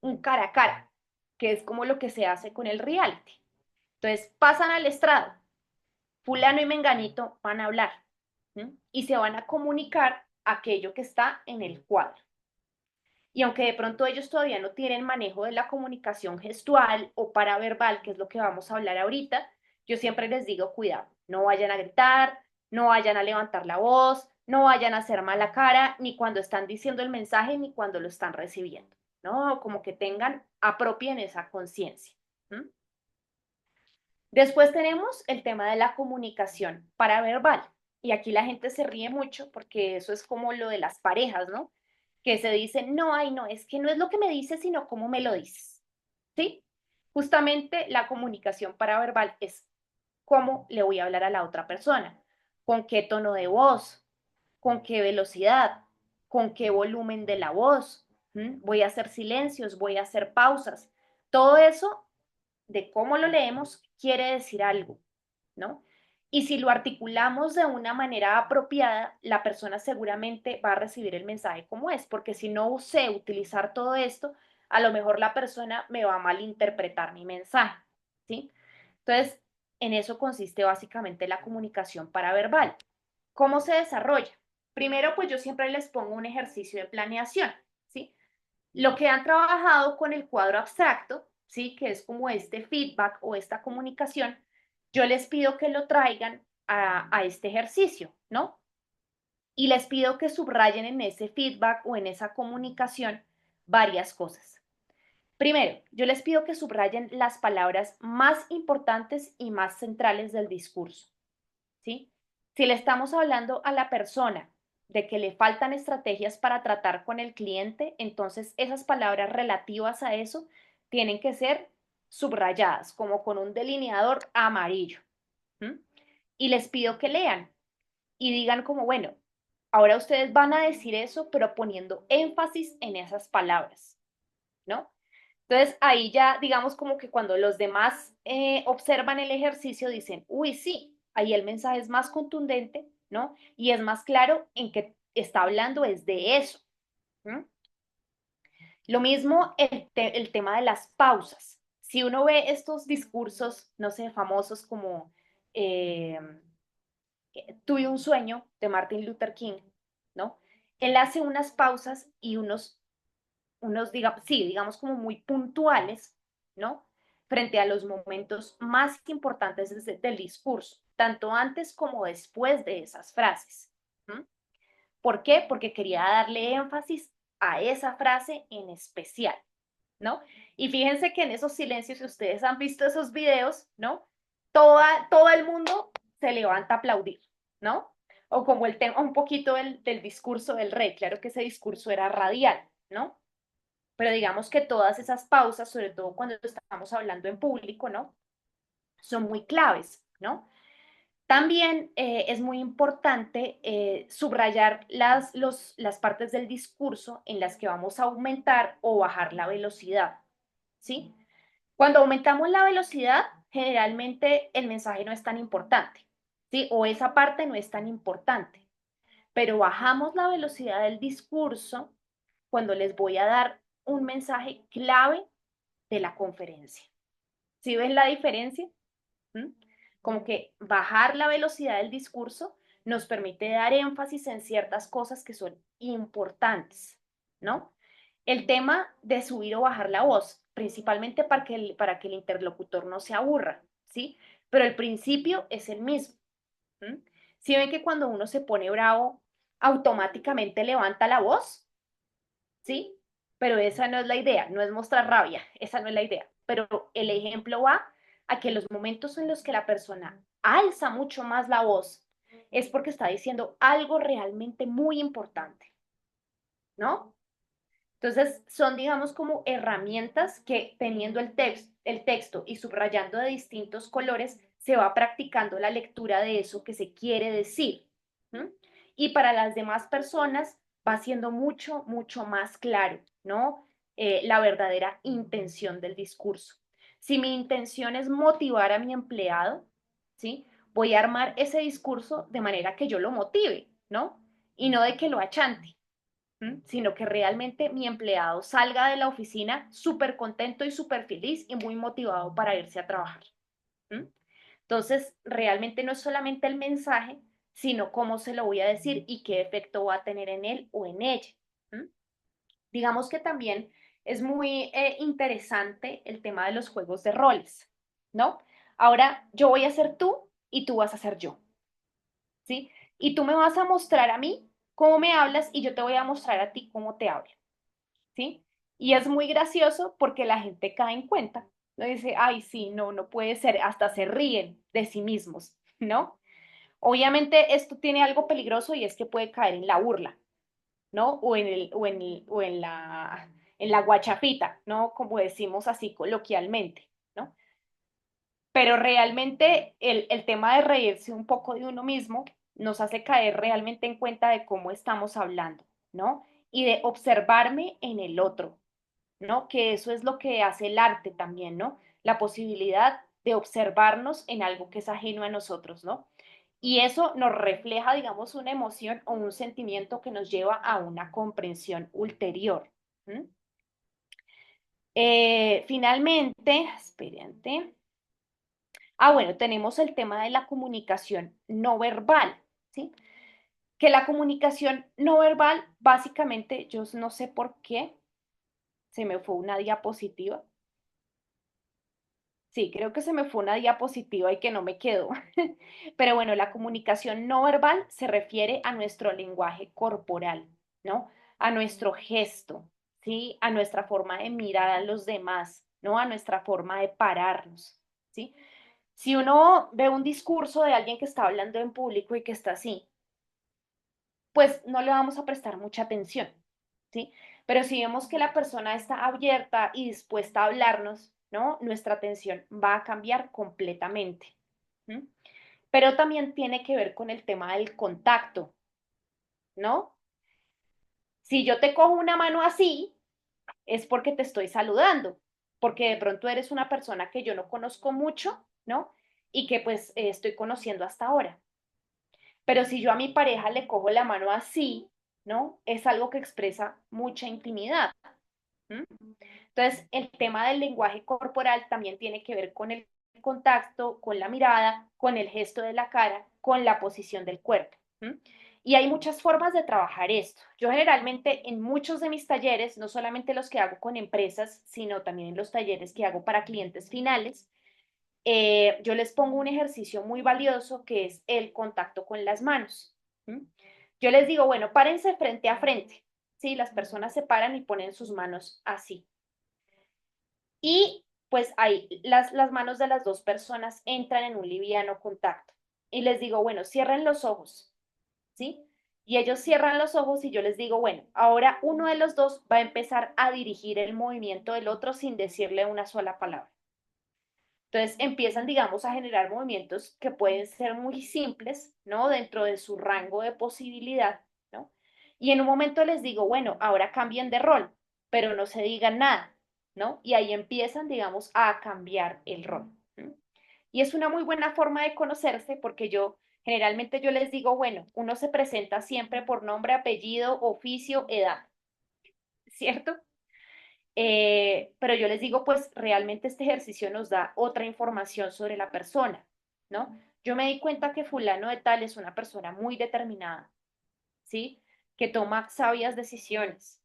un cara a cara, que es como lo que se hace con el reality. Entonces, pasan al estrado, fulano y menganito van a hablar, y se van a comunicar aquello que está en el cuadro. Y aunque de pronto ellos todavía no tienen manejo de la comunicación gestual o paraverbal, que es lo que vamos a hablar ahorita, yo siempre les digo, cuidado, no vayan a gritar, no vayan a levantar la voz, no vayan a hacer mala cara, ni cuando están diciendo el mensaje, ni cuando lo están recibiendo, ¿no? Como que apropien esa conciencia. Después tenemos el tema de la comunicación paraverbal. Y aquí la gente se ríe mucho porque eso es como lo de las parejas, ¿no? Que se dicen, no, ay, no, es que no es lo que me dices, sino cómo me lo dices. ¿Sí? Justamente la comunicación paraverbal es cómo le voy a hablar a la otra persona, con qué tono de voz, con qué velocidad, con qué volumen de la voz. Voy a hacer silencios, voy a hacer pausas. Todo eso de cómo lo leemos quiere decir algo, ¿no? Y si lo articulamos de una manera apropiada, la persona seguramente va a recibir el mensaje como es, porque si no sé utilizar todo esto, a lo mejor la persona me va a malinterpretar mi mensaje, ¿sí? Entonces, en eso consiste básicamente la comunicación paraverbal. ¿Cómo se desarrolla? Primero, pues yo siempre les pongo un ejercicio de planeación, ¿sí? Lo que han trabajado con el cuadro abstracto, ¿sí? Que es como este feedback o esta comunicación, yo les pido que lo traigan a este ejercicio, ¿no? Y les pido que subrayen en ese feedback o en esa comunicación varias cosas. Primero, yo les pido que subrayen las palabras más importantes y más centrales del discurso, ¿sí? Si le estamos hablando a la persona de que le faltan estrategias para tratar con el cliente, entonces esas palabras relativas a eso tienen que ser subrayadas, como con un delineador amarillo. Y les pido que lean y digan como, bueno, ahora ustedes van a decir eso, pero poniendo énfasis en esas palabras, ¿no? Entonces ahí ya digamos como que cuando los demás observan el ejercicio dicen, uy, sí, ahí el mensaje es más contundente, ¿no? Y es más claro en que está hablando es de eso. ¿Mm? Lo mismo el tema de las pausas. Si uno ve estos discursos, no sé, famosos como eh, Tuve un sueño de Martin Luther King, ¿no? Él hace unas pausas y digamos como muy puntuales, ¿no? Frente a los momentos más importantes del discurso, tanto antes como después de esas frases. ¿Mm? ¿Por qué? Porque quería darle énfasis a esa frase en especial, ¿no? Y fíjense que en esos silencios, si ustedes han visto esos videos, ¿no? Todo el mundo se levanta a aplaudir, ¿no? O como el tema, un poquito del discurso del rey, claro que ese discurso era radial, ¿no? Pero digamos que todas esas pausas, sobre todo cuando estamos hablando en público, ¿no? Son muy claves, ¿no? También es muy importante subrayar las partes del discurso en las que vamos a aumentar o bajar la velocidad, ¿sí? Cuando aumentamos la velocidad, generalmente el mensaje no es tan importante, ¿sí? O esa parte no es tan importante, pero bajamos la velocidad del discurso cuando les voy a dar un mensaje clave de la conferencia. ¿Sí ven la diferencia? ¿Mm? Como que bajar la velocidad del discurso nos permite dar énfasis en ciertas cosas que son importantes, ¿no? El tema de subir o bajar la voz, principalmente para que el interlocutor no se aburra, ¿sí? Pero el principio es el mismo. ¿Mm? Si ven que cuando uno se pone bravo, automáticamente levanta la voz, ¿sí? Pero esa no es la idea, no es mostrar rabia, esa no es la idea. Pero el ejemplo va a que los momentos en los que la persona alza mucho más la voz es porque está diciendo algo realmente muy importante, ¿no? Entonces, son, digamos, como herramientas que teniendo el texto y subrayando de distintos colores, se va practicando la lectura de eso que se quiere decir. ¿Mm? Y para las demás personas va siendo mucho, mucho más claro, ¿no? La verdadera intención del discurso. Si mi intención es motivar a mi empleado, ¿sí? Voy a armar ese discurso de manera que yo lo motive, ¿no? Y no de que lo achante, sino que realmente mi empleado salga de la oficina súper contento y súper feliz y muy motivado para irse a trabajar. ¿Mm? Entonces, realmente no es solamente el mensaje, sino cómo se lo voy a decir y qué efecto va a tener en él o en ella. ¿Mm? Digamos que también es muy interesante el tema de los juegos de roles, ¿no? Ahora yo voy a ser tú y tú vas a ser yo, ¿sí? Y tú me vas a mostrar a mí cómo me hablas y yo te voy a mostrar a ti cómo te hablo. ¿Sí? Y es muy gracioso porque la gente cae en cuenta, ¿no? Dice, ay, sí, no, no puede ser, hasta se ríen de sí mismos, ¿no? Obviamente esto tiene algo peligroso y es que puede caer en la burla, ¿no? En la guachafita, ¿no? Como decimos así coloquialmente, ¿no? Pero realmente el tema de reírse un poco de uno mismo nos hace caer realmente en cuenta de cómo estamos hablando, ¿no? Y de observarme en el otro, ¿no? Que eso es lo que hace el arte también, ¿no? La posibilidad de observarnos en algo que es ajeno a nosotros, ¿no? Y eso nos refleja, digamos, una emoción o un sentimiento que nos lleva a una comprensión ulterior. ¿Mm? Finalmente, espérate. Bueno, tenemos el tema de la comunicación no verbal, ¿sí? Que la comunicación no verbal, básicamente, yo no sé por qué, se me fue una diapositiva. Sí, creo que se me fue una diapositiva y que no me quedó. Pero bueno, la comunicación no verbal se refiere a nuestro lenguaje corporal, ¿no? A nuestro gesto, ¿sí? A nuestra forma de mirar a los demás, ¿no? A nuestra forma de pararnos, ¿sí? Si uno ve un discurso de alguien que está hablando en público y que está así, pues no le vamos a prestar mucha atención, ¿sí? Pero si vemos que la persona está abierta y dispuesta a hablarnos, ¿no? Nuestra atención va a cambiar completamente. ¿Mm? Pero también tiene que ver con el tema del contacto, ¿no? Si yo te cojo una mano así, es porque te estoy saludando, porque de pronto eres una persona que yo no conozco mucho, ¿no? Y que pues estoy conociendo hasta ahora. Pero si yo a mi pareja le cojo la mano así, ¿no? Es algo que expresa mucha intimidad. ¿M? Entonces, el tema del lenguaje corporal también tiene que ver con el contacto, con la mirada, con el gesto de la cara, con la posición del cuerpo. ¿M? Y hay muchas formas de trabajar esto. Yo generalmente en muchos de mis talleres, no solamente los que hago con empresas, sino también en los talleres que hago para clientes finales, yo les pongo un ejercicio muy valioso que es el contacto con las manos. ¿M? Yo les digo, bueno, párense frente a frente. Sí, las personas se paran y ponen sus manos así. Y pues ahí las manos de las dos personas entran en un liviano contacto. Y les digo, bueno, cierren los ojos, ¿sí? Y ellos cierran los ojos y yo les digo, bueno, ahora uno de los dos va a empezar a dirigir el movimiento del otro sin decirle una sola palabra. Entonces empiezan, digamos, a generar movimientos que pueden ser muy simples, ¿no? Dentro de su rango de posibilidad, ¿no? Y en un momento les digo, bueno, ahora cambien de rol, pero no se digan nada, ¿no? Y ahí empiezan, digamos, a cambiar el rol. ¿No? Y es una muy buena forma de conocerse porque generalmente yo les digo, bueno, uno se presenta siempre por nombre, apellido, oficio, edad, ¿cierto? Pero yo les digo, pues realmente este ejercicio nos da otra información sobre la persona, ¿no? Yo me di cuenta que fulano de tal es una persona muy determinada, ¿sí? Que toma sabias decisiones.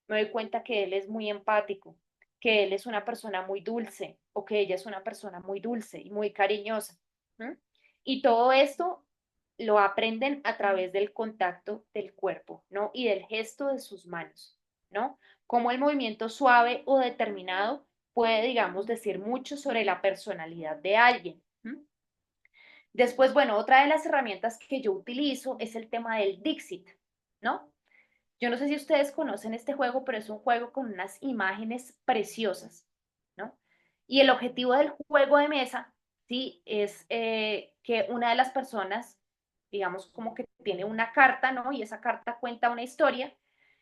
Me doy cuenta que él es muy empático, que él es una persona muy dulce o que ella es una persona muy dulce y muy cariñosa. ¿M? Y todo esto lo aprenden a través del contacto del cuerpo, ¿no? Y del gesto de sus manos, ¿no? Como el movimiento suave o determinado puede, digamos, decir mucho sobre la personalidad de alguien. ¿M? Después, bueno, otra de las herramientas que yo utilizo es el tema del Dixit, ¿no? Yo no sé si ustedes conocen este juego, pero es un juego con unas imágenes preciosas, ¿no? Y el objetivo del juego de mesa, ¿sí? Es que una de las personas, digamos, como que tiene una carta, ¿no? Y esa carta cuenta una historia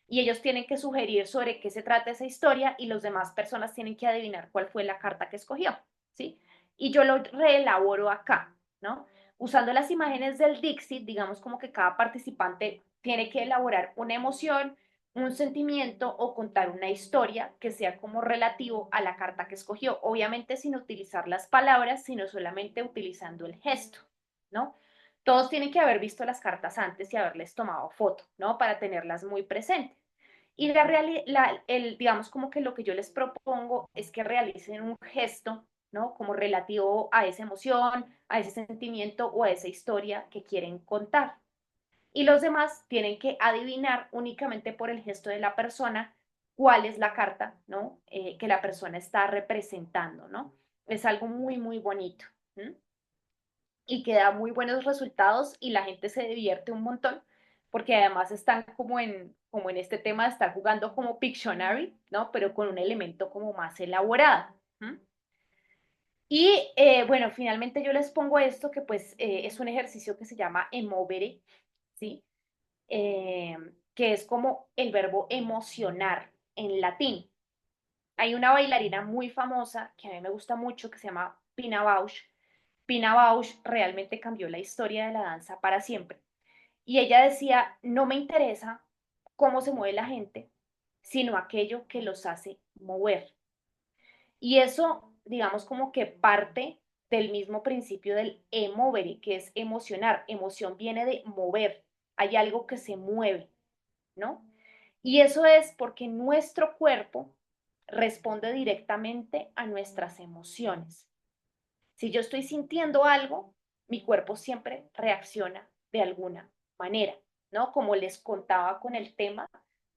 y ellos tienen que sugerir sobre qué se trata esa historia y las demás personas tienen que adivinar cuál fue la carta que escogió, ¿sí? Y yo lo reelaboro acá, ¿no? Usando las imágenes del Dixit, digamos como que cada participante tiene que elaborar una emoción, un sentimiento o contar una historia que sea como relativo a la carta que escogió, obviamente sin utilizar las palabras, sino solamente utilizando el gesto, ¿no? Todos tienen que haber visto las cartas antes y haberles tomado foto, ¿no? Para tenerlas muy presentes. Y digamos como que lo que yo les propongo es que realicen un gesto, ¿no? Como relativo a esa emoción, a ese sentimiento o a esa historia que quieren contar. Y los demás tienen que adivinar únicamente por el gesto de la persona cuál es la carta, ¿no? Que la persona está representando, ¿no? Es algo muy, muy bonito. ¿M? Y que da muy buenos resultados y la gente se divierte un montón porque además están como en este tema de estar jugando como Pictionary, ¿no? Pero con un elemento como más elaborado. ¿M? Y bueno, finalmente yo les pongo esto que pues es un ejercicio que se llama Emovere, ¿sí? eh, que es como el verbo emocionar en latín. Hay una bailarina muy famosa que a mí me gusta mucho que se llama Pina Bausch. Pina Bausch realmente cambió la historia de la danza para siempre. Y ella decía, no me interesa cómo se mueve la gente, sino aquello que los hace mover. Y eso, digamos, como que parte del mismo principio del emovere, que es emocionar. Emoción viene de mover. Hay algo que se mueve. ¿No? Y eso es porque nuestro cuerpo responde directamente a nuestras emociones. Si yo estoy sintiendo algo, mi cuerpo siempre reacciona de alguna manera, ¿no? Como les contaba con el tema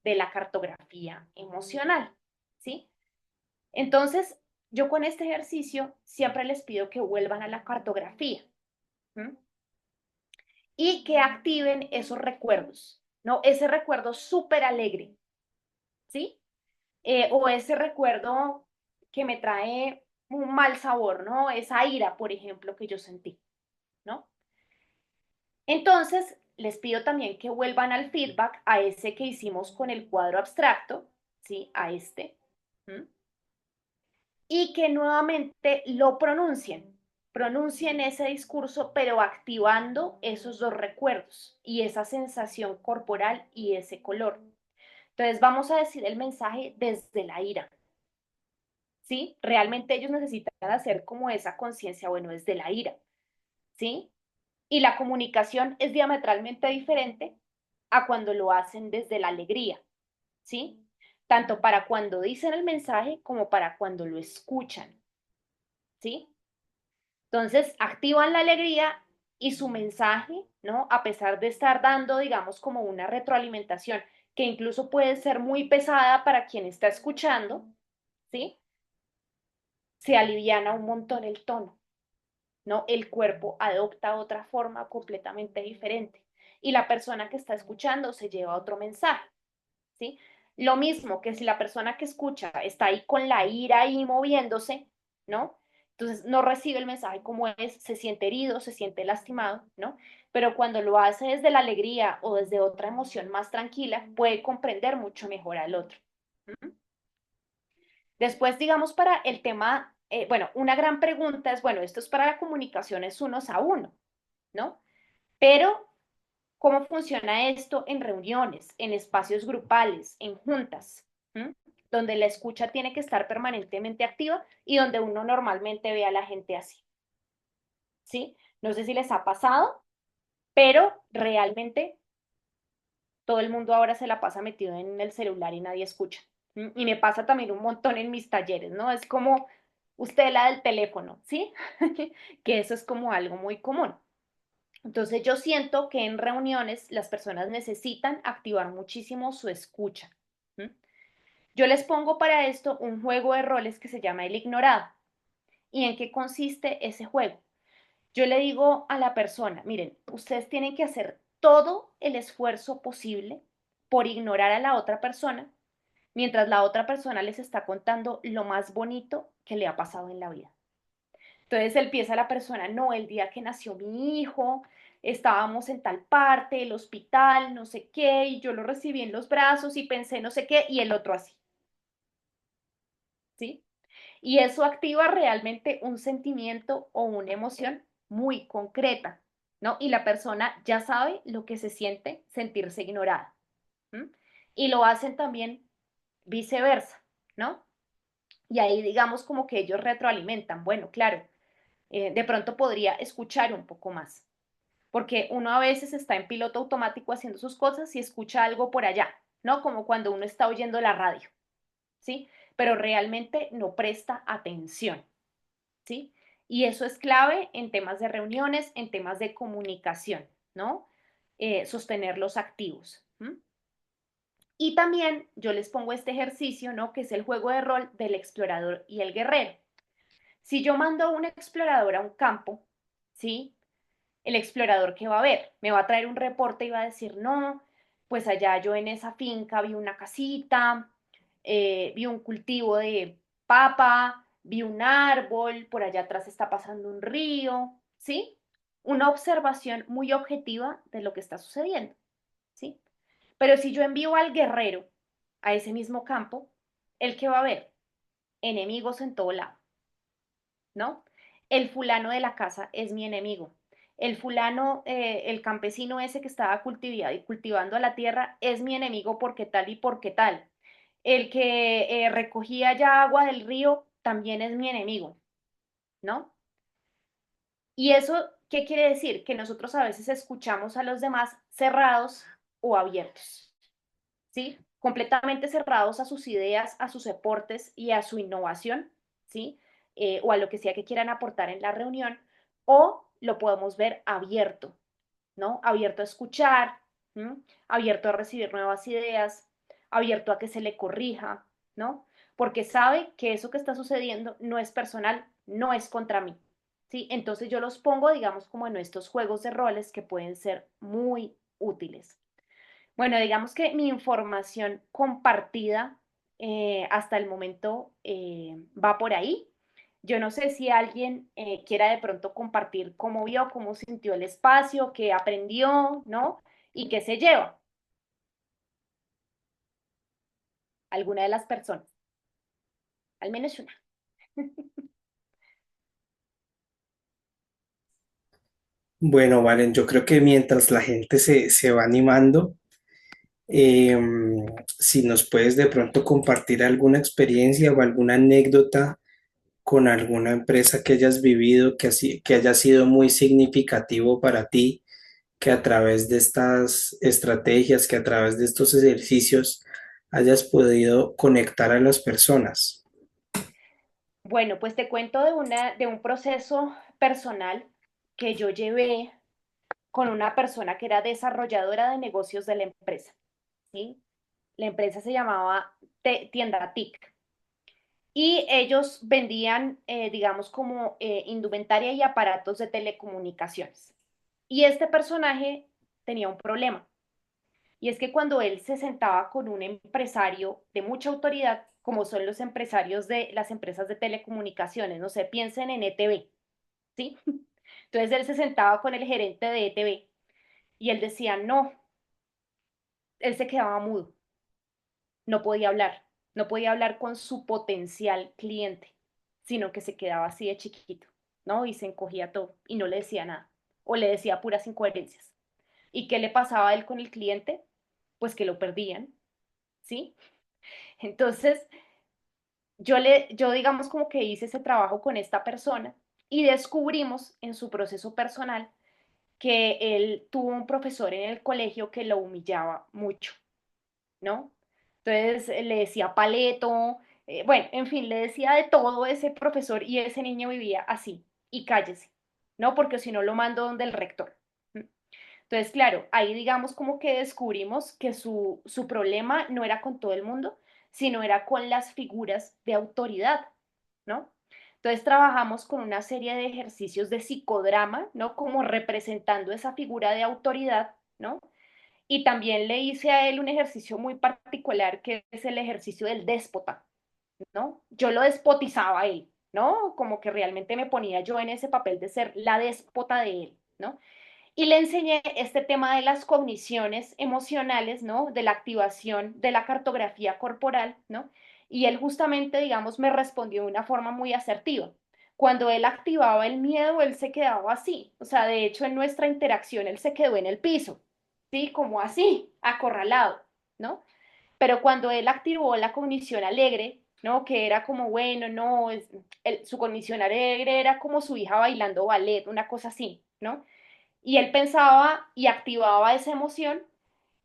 de la cartografía emocional, ¿sí? Entonces, yo con este ejercicio siempre les pido que vuelvan a la cartografía. ¿M? Y que activen esos recuerdos, ¿no? Ese recuerdo súper alegre, ¿sí? O ese recuerdo que me trae un mal sabor, ¿no? Esa ira, por ejemplo, que yo sentí, ¿no? Entonces, les pido también que vuelvan al feedback, a ese que hicimos con el cuadro abstracto, ¿sí? A este. ¿M? Y que nuevamente lo pronuncien pronuncien ese discurso, pero activando esos dos recuerdos y esa sensación corporal y ese color. Entonces vamos a decir el mensaje desde la ira, ¿sí? Realmente ellos necesitan hacer como esa conciencia, bueno, desde la ira, ¿sí? Y la comunicación es diametralmente diferente a cuando lo hacen desde la alegría, ¿sí? Tanto para cuando dicen el mensaje como para cuando lo escuchan, ¿sí? Entonces, activan la alegría y su mensaje, ¿no? A pesar de estar dando, digamos, como una retroalimentación que incluso puede ser muy pesada para quien está escuchando, ¿sí? Se aliviana un montón el tono, ¿no? El cuerpo adopta otra forma completamente diferente y la persona que está escuchando se lleva otro mensaje, ¿sí? Lo mismo que si la persona que escucha está ahí con la ira ahí moviéndose, ¿no? Entonces no recibe el mensaje como es, se siente herido, se siente lastimado, ¿no? Pero cuando lo hace desde la alegría o desde otra emoción más tranquila, puede comprender mucho mejor al otro. ¿Mm? Después, digamos, para el tema, bueno, una gran pregunta es, bueno, esto es para la comunicación, es unos a uno, ¿no? Pero, ¿cómo funciona esto en reuniones, en espacios grupales, en juntas? ¿Mm? Donde la escucha tiene que estar permanentemente activa y donde uno normalmente ve a la gente así, ¿sí? No sé si les ha pasado, pero realmente todo el mundo ahora se la pasa metido en el celular y nadie escucha. Y me pasa también un montón en mis talleres, ¿no? Es como usted la del teléfono, ¿sí? Que eso es como algo muy común. Entonces yo siento que en reuniones las personas necesitan activar muchísimo su escucha. ¿Mm? Yo les pongo para esto un juego de roles que se llama el ignorado. ¿Y en qué consiste ese juego? Yo le digo a la persona, miren, ustedes tienen que hacer todo el esfuerzo posible por ignorar a la otra persona mientras la otra persona les está contando lo más bonito que le ha pasado en la vida. Entonces empieza la persona, no, el día que nació mi hijo, estábamos en tal parte, el hospital, no sé qué, y yo lo recibí en los brazos y pensé no sé qué, y el otro así, ¿sí? Y eso activa realmente un sentimiento o una emoción muy concreta, ¿no? Y la persona ya sabe lo que se siente sentirse ignorada. ¿M? Y lo hacen también viceversa, ¿no? Y ahí digamos como que ellos retroalimentan, bueno, claro, de pronto podría escuchar un poco más, porque uno a veces está en piloto automático haciendo sus cosas y escucha algo por allá, ¿no? Como cuando uno está oyendo la radio, ¿sí? Pero realmente no presta atención. ¿Sí? Y eso es clave en temas de reuniones, en temas de comunicación, ¿no? Sostenerlos activos. ¿M? Y también yo les pongo este ejercicio, ¿no? Que es el juego de rol del explorador y el guerrero. Si yo mando a un explorador a un campo, ¿sí? El explorador, ¿qué va a ver? Me va a traer un reporte y va a decir, no, pues allá yo en esa finca vi una casita, vi un cultivo de papa, vi un árbol, por allá atrás está pasando un río, ¿sí? Una observación muy objetiva de lo que está sucediendo, ¿sí? Pero si yo envío al guerrero a ese mismo campo, ¿el qué va a ver? Enemigos en todo lado, ¿no? El fulano de la casa es mi enemigo. El fulano, el campesino ese que estaba cultivando la tierra es mi enemigo porque tal y porque tal. El que recogía ya agua del río también es mi enemigo, ¿no? Y eso, ¿qué quiere decir? Que nosotros a veces escuchamos a los demás cerrados o abiertos, ¿sí? Completamente cerrados a sus ideas, a sus aportes y a su innovación, ¿sí? O a lo que sea que quieran aportar en la reunión, o lo podemos ver abierto, ¿no? Abierto a escuchar, ¿m? Abierto a recibir nuevas ideas, abierto a que se le corrija, ¿no? Porque sabe que eso que está sucediendo no es personal, no es contra mí, ¿sí? Entonces yo los pongo, digamos, como en estos juegos de roles que pueden ser muy útiles. Bueno, digamos que mi información compartida hasta el momento va por ahí. Yo no sé si alguien quiera de pronto compartir cómo vio, cómo sintió el espacio, qué aprendió, ¿no? Y qué se lleva alguna de las personas, al menos una. Bueno, Valen, yo creo que mientras la gente se va animando, si nos puedes de pronto compartir alguna experiencia o alguna anécdota con alguna empresa que hayas vivido, que haya sido muy significativo para ti, que a través de estas estrategias, que a través de estos ejercicios hayas podido conectar a las personas. Bueno, pues te cuento de un proceso personal que yo llevé con una persona que era desarrolladora de negocios de la empresa, ¿sí? La empresa se llamaba Tienda TIC y ellos vendían, digamos, como indumentaria y aparatos de telecomunicaciones. Y este personaje tenía un problema, y es que cuando él se sentaba con un empresario de mucha autoridad, como son los empresarios de las empresas de telecomunicaciones, no sé, piensen en ETV, ¿sí? Entonces él se sentaba con el gerente de ETV y él decía, no, él se quedaba mudo, no podía hablar, no podía hablar con su potencial cliente, sino que se quedaba así de chiquito, ¿no? Y se encogía todo y no le decía nada, o le decía puras incoherencias. ¿Y qué le pasaba a él con el cliente? Pues que lo perdían, ¿sí? Entonces, yo digamos como que hice ese trabajo con esta persona y descubrimos en su proceso personal que él tuvo un profesor en el colegio que lo humillaba mucho, ¿no? Entonces le decía paleto, bueno, en fin, le decía de todo ese profesor y ese niño vivía así, y cállese, ¿no? Porque si no lo mando donde el rector. Entonces, claro, ahí digamos como que descubrimos que su problema no era con todo el mundo, sino era con las figuras de autoridad, ¿no? Entonces trabajamos con una serie de ejercicios de psicodrama, ¿no? Como representando esa figura de autoridad, ¿no? Y también le hice a él un ejercicio muy particular que es el ejercicio del déspota, ¿no? Yo lo despotizaba a él, ¿no? Como que realmente me ponía yo en ese papel de ser la déspota de él, ¿no? Y le enseñé este tema de las cogniciones emocionales, ¿no? De la activación de la cartografía corporal, ¿no? Y él justamente, digamos, me respondió de una forma muy asertiva. Cuando él activaba el miedo, él se quedaba así. O sea, de hecho, en nuestra interacción, él se quedó en el piso, ¿sí? Como así, acorralado, ¿no? Pero cuando él activó la cognición alegre, ¿no? Que era como, bueno, no, su cognición alegre era como su hija bailando ballet, una cosa así, ¿no? Y él pensaba y activaba esa emoción,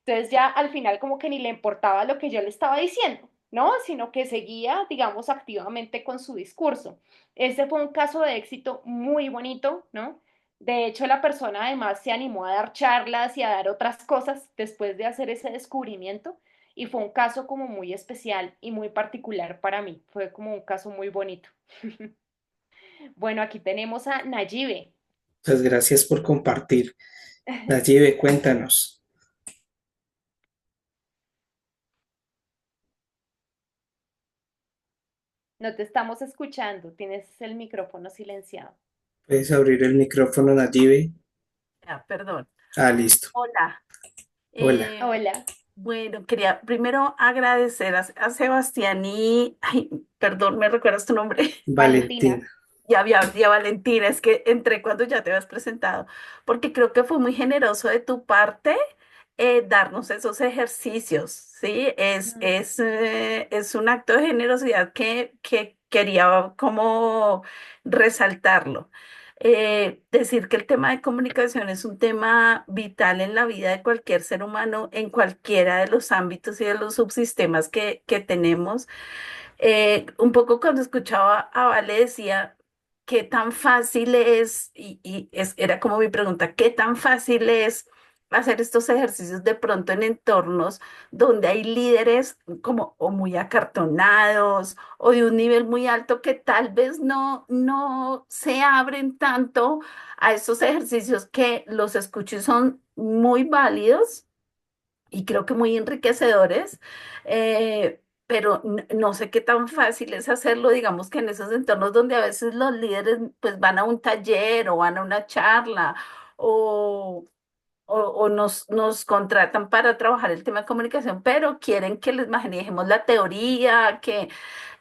entonces ya al final como que ni le importaba lo que yo le estaba diciendo, ¿no? Sino que seguía, digamos, activamente con su discurso. Ese fue un caso de éxito muy bonito, ¿no? De hecho, la persona además se animó a dar charlas y a dar otras cosas después de hacer ese descubrimiento y fue un caso como muy especial y muy particular para mí. Fue como un caso muy bonito. Bueno, aquí tenemos a Nayibe. Muchas gracias por compartir. Nayibe, cuéntanos. No te estamos escuchando, tienes el micrófono silenciado. ¿Puedes abrir el micrófono, Nayibe? Ah, perdón. Ah, listo. Hola. Hola, Eh, Hola, bueno, quería primero agradecer a Sebastián y, ay, perdón, ¿me recuerdas tu nombre? Valentina. Valentina. Y a Valentina, es que entré cuando ya te habías presentado, porque creo que fue muy generoso de tu parte darnos esos ejercicios, ¿sí? Mm. Es un acto de generosidad que quería como resaltarlo. Decir que el tema de comunicación es un tema vital en la vida de cualquier ser humano, en cualquiera de los ámbitos y de los subsistemas que tenemos. Un poco cuando escuchaba a Vale decía, ¿qué tan fácil es? Era como mi pregunta, ¿qué tan fácil es hacer estos ejercicios de pronto en entornos donde hay líderes como o muy acartonados o de un nivel muy alto que tal vez no se abren tanto a estos ejercicios que los escucho y son muy válidos? Y creo que muy enriquecedores, pero no sé qué tan fácil es hacerlo, digamos que en esos entornos donde a veces los líderes pues van a un taller o van a una charla o, o nos contratan para trabajar el tema de comunicación, pero quieren que les manejemos la teoría,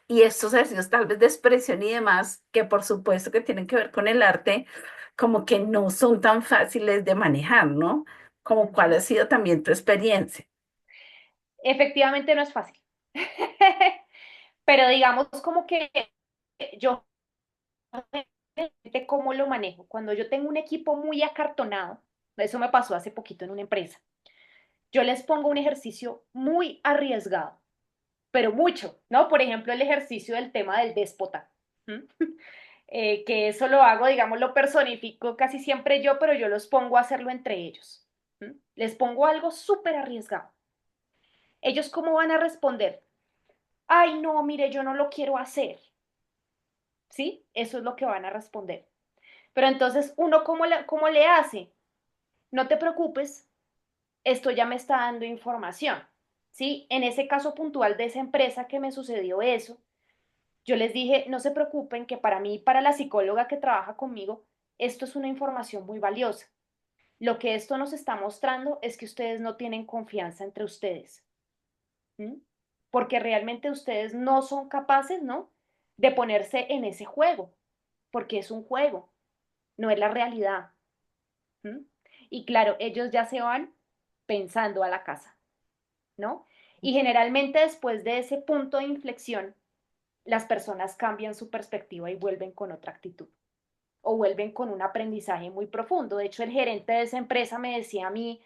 y estos ejercicios tal vez de expresión y demás, que por supuesto que tienen que ver con el arte, como que no son tan fáciles de manejar, ¿no? Como cuál Ujú. ha sido también tu experiencia. Efectivamente no es fácil. Pero digamos como que yo, ¿cómo lo manejo? Cuando yo tengo un equipo muy acartonado, eso me pasó hace poquito en una empresa, yo les pongo un ejercicio muy arriesgado, pero mucho, ¿no? Por ejemplo, el ejercicio del tema del déspota, ¿m? Que eso lo hago, digamos, lo personifico casi siempre yo, pero yo los pongo a hacerlo entre ellos. ¿M? Les pongo algo súper arriesgado. ¿Ellos cómo van a responder? Ay, no, mire, yo no lo quiero hacer. ¿Sí? Eso es lo que van a responder. Pero entonces, uno, cómo le hace? No te preocupes, esto ya me está dando información. ¿Sí? En ese caso puntual de esa empresa que me sucedió eso, yo les dije, no se preocupen, que para mí y para la psicóloga que trabaja conmigo, esto es una información muy valiosa. Lo que esto nos está mostrando es que ustedes no tienen confianza entre ustedes. ¿M? Porque realmente ustedes no son capaces, ¿no? De ponerse en ese juego, porque es un juego, no es la realidad. ¿M? Y claro, ellos ya se van pensando a la casa, ¿no? Y generalmente después de ese punto de inflexión, las personas cambian su perspectiva y vuelven con otra actitud o vuelven con un aprendizaje muy profundo. De hecho, el gerente de esa empresa me decía a mí,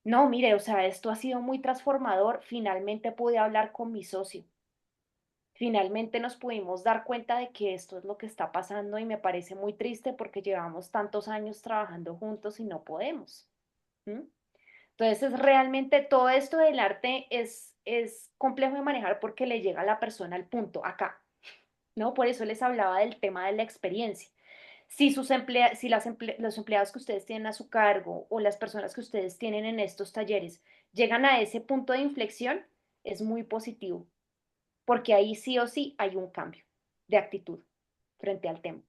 no, mire, o sea, esto ha sido muy transformador, finalmente pude hablar con mi socio, finalmente nos pudimos dar cuenta de que esto es lo que está pasando y me parece muy triste porque llevamos tantos años trabajando juntos y no podemos. ¿Mm? Entonces, es realmente todo esto del arte es complejo de manejar porque le llega a la persona al punto, acá, ¿no? Por eso les hablaba del tema de la experiencia. Si, si los empleados que ustedes tienen a su cargo o las personas que ustedes tienen en estos talleres llegan a ese punto de inflexión, es muy positivo, porque ahí sí o sí hay un cambio de actitud frente al tema,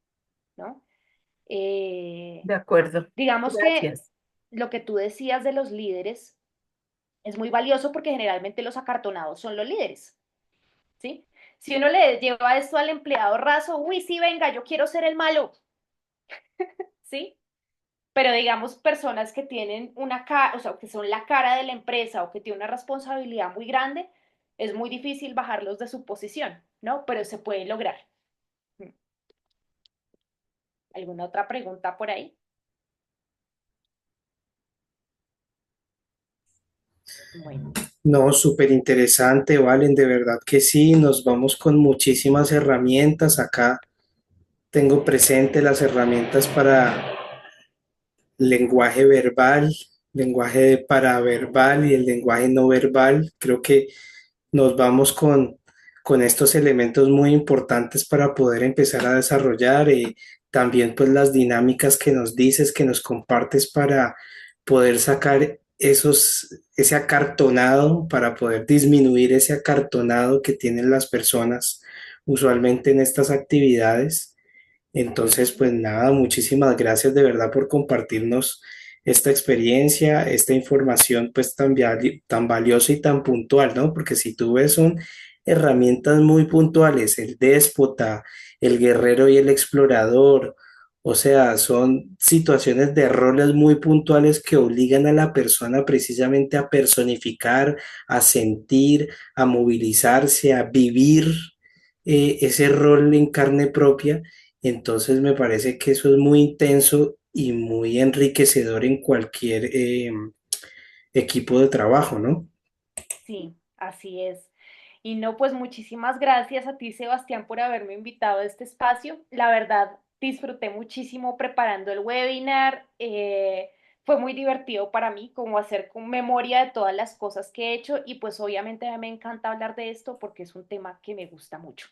¿no? Eh, De acuerdo. digamos que Gracias. lo que tú decías de los líderes es muy valioso porque generalmente los acartonados son los líderes, ¿sí? Si uno le lleva esto al empleado raso, uy, sí, venga, yo quiero ser el malo, ¿sí? Pero digamos personas que tienen una cara, o sea, que son la cara de la empresa o que tienen una responsabilidad muy grande, es muy difícil bajarlos de su posición, ¿no? Pero se puede lograr. ¿Alguna otra pregunta por ahí? Bueno, No, súper interesante, Valen, de verdad que sí, nos vamos con muchísimas herramientas. Acá tengo presente las herramientas para lenguaje verbal, lenguaje paraverbal y el lenguaje no verbal. Creo que nos vamos con estos elementos muy importantes para poder empezar a desarrollar también pues las dinámicas que nos dices, que nos compartes para poder sacar ese acartonado, para poder disminuir ese acartonado que tienen las personas usualmente en estas actividades. Entonces, pues nada, muchísimas gracias de verdad por compartirnos esta experiencia, esta información pues tan valiosa y tan puntual, ¿no? Porque si tú ves son herramientas muy puntuales, el déspota, el guerrero y el explorador, o sea, son situaciones de roles muy puntuales que obligan a la persona precisamente a personificar, a sentir, a movilizarse, a vivir ese rol en carne propia. Entonces me parece que eso es muy intenso y muy enriquecedor en cualquier equipo de trabajo, ¿no? sí, así es. Y no, pues muchísimas gracias a ti, Sebastián, por haberme invitado a este espacio. La verdad, disfruté muchísimo preparando el webinar. Fue muy divertido para mí, como hacer con memoria de todas las cosas que he hecho. Y pues obviamente a mí me encanta hablar de esto porque es un tema que me gusta mucho.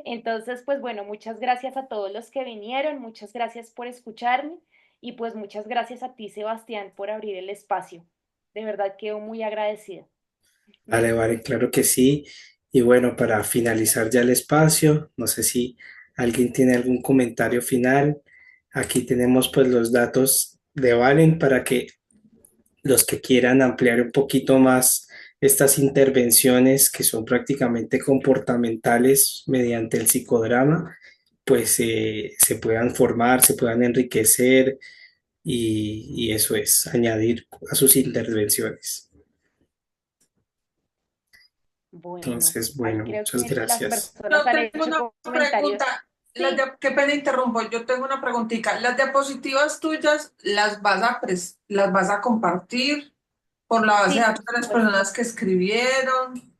Entonces, pues bueno, muchas gracias a todos los que vinieron, muchas gracias por escucharme y pues muchas gracias a ti, Sebastián, por abrir el espacio. De verdad quedo muy agradecida. Vale, vale, claro que sí. Y bueno, para finalizar ya el espacio, no sé si alguien tiene algún comentario final. Aquí tenemos pues los datos de Valen para que los que quieran ampliar un poquito más estas intervenciones que son prácticamente comportamentales mediante el psicodrama, pues se puedan formar, se puedan enriquecer y eso es, añadir a sus intervenciones. Bueno, Entonces, ahí bueno, creo muchas que las gracias. personas Yo han tengo hecho una comentarios. pregunta. Sí, Qué pena interrumpo, yo tengo una preguntita. ¿Las diapositivas tuyas las vas a compartir por la base de sí, datos por de las supuesto. personas que escribieron?